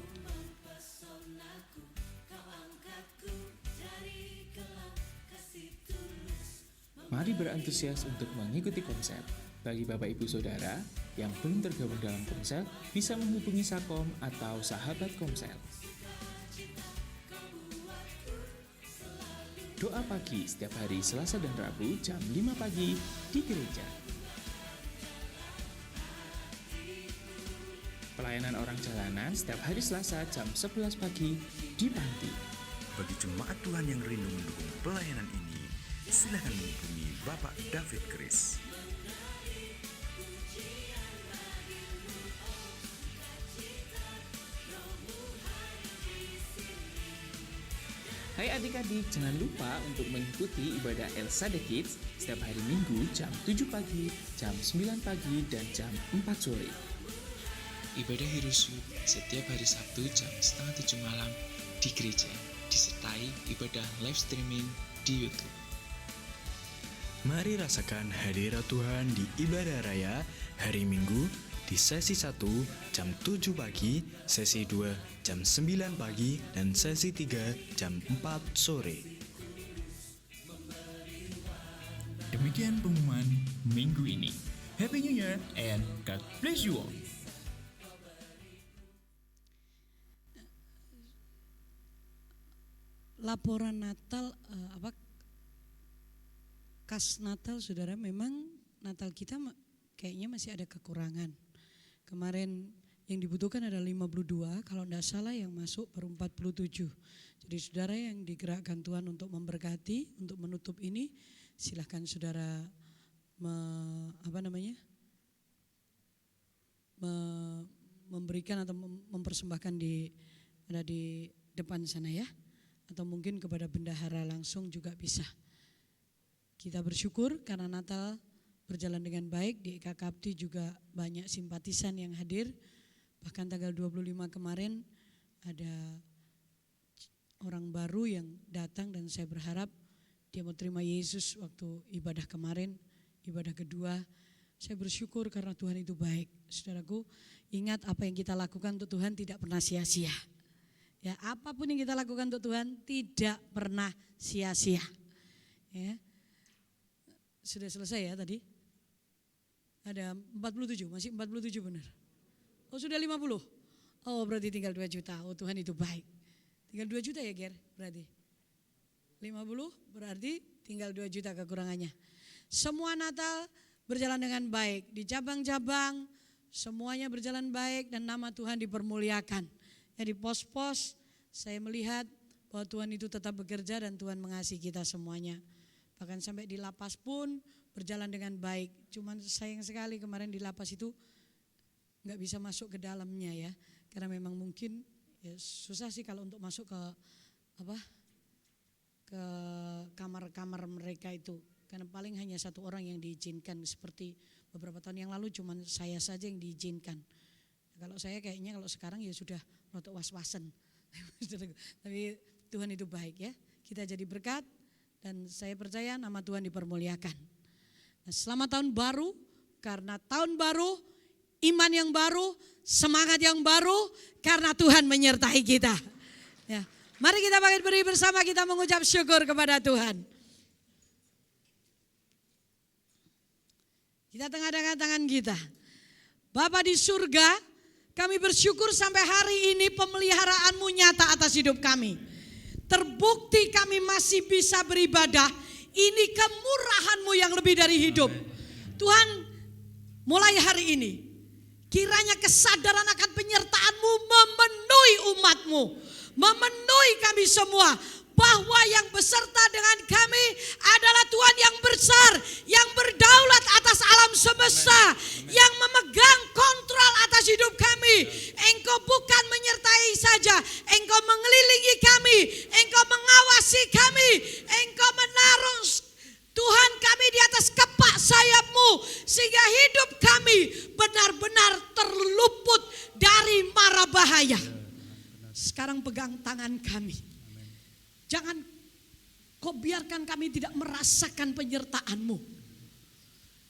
Mari berantusias untuk mengikuti konsep. Bagi Bapak Ibu Saudara yang belum tergabung dalam konsep, bisa menghubungi Sakom atau sahabat Komsel. Doa pagi setiap hari Selasa dan Rabu jam 5 pagi di gereja. Pelayanan orang jalanan setiap hari Selasa jam 11 pagi di panti. Bagi jemaat Tuhan yang rindu mendukung pelayanan ini, silakan menghubungi Bapak David Kris. Hai adik-adik, jangan lupa untuk mengikuti ibadah LSAD Kids setiap hari Minggu jam 7 pagi, jam 9 pagi, dan jam 4 sore. Ibadah Hirusut setiap hari Sabtu jam 6:30 malam di gereja, disertai ibadah live streaming di YouTube. Mari rasakan hadirat Tuhan di ibadah raya hari Minggu di sesi 1 jam 7 pagi, sesi 2 jam 9 pagi, dan sesi 3 jam 4 sore. Demikian pengumuman minggu ini. Happy New Year and God bless you all. Laporan Natal kas Natal, saudara, memang Natal kita kayaknya masih ada kekurangan. Kemarin yang dibutuhkan ada 52, kalau tidak salah yang masuk baru 47. Jadi saudara yang digerakkan Tuhan untuk memberkati, untuk menutup ini, silahkan saudara memberikan atau mempersembahkan ada di depan sana ya. Atau mungkin kepada bendahara langsung juga bisa. Kita bersyukur karena Natal berjalan dengan baik. Di EK Kapti juga banyak simpatisan yang hadir. Bahkan tanggal 25 kemarin ada orang baru yang datang dan saya berharap dia mau terima Yesus waktu ibadah kemarin, ibadah kedua. Saya bersyukur karena Tuhan itu baik. Saudaraku, ingat apa yang kita lakukan untuk Tuhan tidak pernah sia-sia. Ya, apapun yang kita lakukan untuk Tuhan tidak pernah sia-sia. Ya. Sudah selesai ya tadi? Ada 47, masih 47 benar. Oh sudah 50? Oh berarti tinggal 2 juta, oh Tuhan itu baik. Tinggal 2 juta ya Ger berarti? 50 berarti tinggal 2 juta kekurangannya. Semua Natal berjalan dengan baik, di cabang-cabang semuanya berjalan baik dan nama Tuhan dipermuliakan. Ya, di pos-pos saya melihat bahwa Tuhan itu tetap bekerja dan Tuhan mengasihi kita semuanya. Bahkan sampai di lapas pun berjalan dengan baik. Cuman sayang sekali kemarin di lapas itu nggak bisa masuk ke dalamnya ya. Karena memang mungkin ya susah sih kalau untuk masuk ke kamar-kamar mereka itu. Karena paling hanya satu orang yang diizinkan, seperti beberapa tahun yang lalu cuman saya saja yang diizinkan. Kalau saya kayaknya kalau sekarang ya sudah rotok was-wasan. Tapi Tuhan itu baik ya. Kita jadi berkat dan saya percaya nama Tuhan dipermuliakan. Nah, selamat tahun baru, karena tahun baru, iman yang baru, semangat yang baru, karena Tuhan menyertai kita. Ya, mari kita bangkit berdiri bersama, kita mengucap syukur kepada Tuhan. Kita tengah-tengah tangan kita. Bapa di surga, kami bersyukur sampai hari ini pemeliharaanmu nyata atas hidup kami. Terbukti kami masih bisa beribadah. Ini kemurahanmu yang lebih dari hidup. Tuhan, mulai hari ini kiranya kesadaran akan penyertaanmu memenuhi umatmu, memenuhi kami semua. Bahwa yang beserta dengan kami adalah Tuhan yang besar, yang berdaulat atas alam semesta, yang memegang kontrol atas hidup kami. Engkau bukan menyertai saja, Engkau mengelilingi kami, Engkau mengawasi kami, Engkau menaruh Tuhan kami di atas kepak sayap-Mu. sehingga hidup kami benar-benar terluput dari mara bahaya. Sekarang pegang tangan kami. Jangan kau biarkan kami tidak merasakan penyertaan-Mu.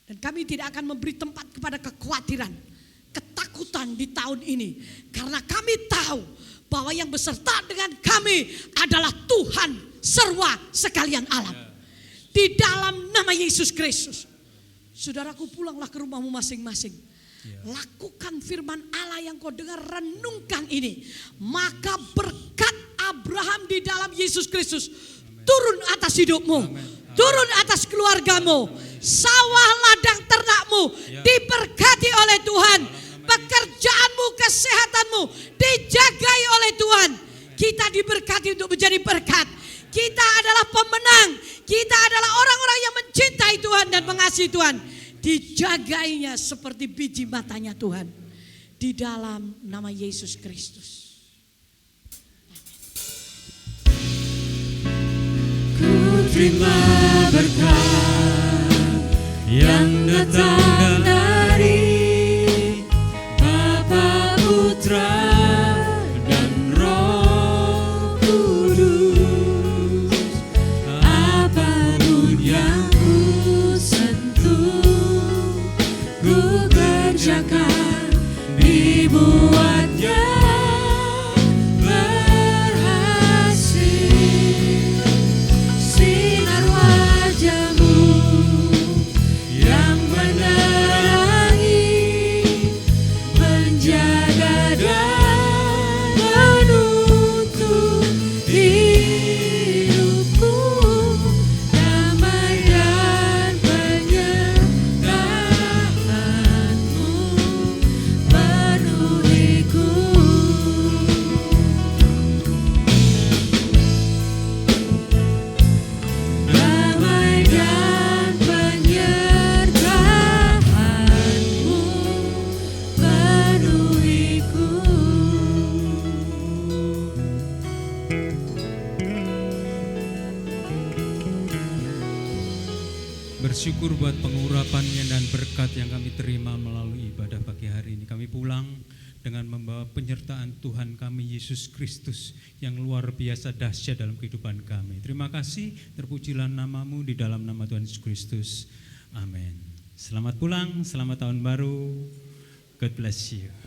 Dan kami tidak akan memberi tempat kepada kekhawatiran, ketakutan di tahun ini. Karena kami tahu bahwa yang beserta dengan kami adalah Tuhan serwa sekalian alam. Di dalam nama Yesus Kristus. Saudaraku, pulanglah ke rumahmu masing-masing. Lakukan firman Allah yang kau dengar, renungkan ini. Maka berkat Abraham di dalam Yesus Kristus turun atas hidupmu, turun atas keluargamu. Sawah ladang ternakmu diberkati oleh Tuhan. Pekerjaanmu, kesehatanmu dijagai oleh Tuhan. Kita diberkati untuk menjadi berkat. Kita adalah pemenang. Kita adalah orang-orang yang mencintai Tuhan dan mengasihi Tuhan. Dijagainya seperti biji matanya Tuhan. Di dalam nama Yesus Kristus. Ku terima berkat yang datang dari Bapa, Putra, dan Roh Kudus. Apapun yang ku sentuh, ku kerjakan, dibuatnya berhasil. Sinar wajah-Mu yang menerangi, menjaga dan menuntun hidupku. Damai dan penyertaan-Mu penuhiku. Damai dan penyertaan-Mu penuhiku. Bersyukur buat pengurapannya dan berkat yang kami terima melalui ibadah pagi hari ini. Kami pulang dengan membawa penyertaan Tuhan kami Yesus Kristus yang luar biasa dahsyat dalam kehidupan kami. Terima kasih, terpujilah nama-Mu di dalam nama Tuhan Yesus Kristus. Amin. Selamat pulang, selamat tahun baru. God bless you.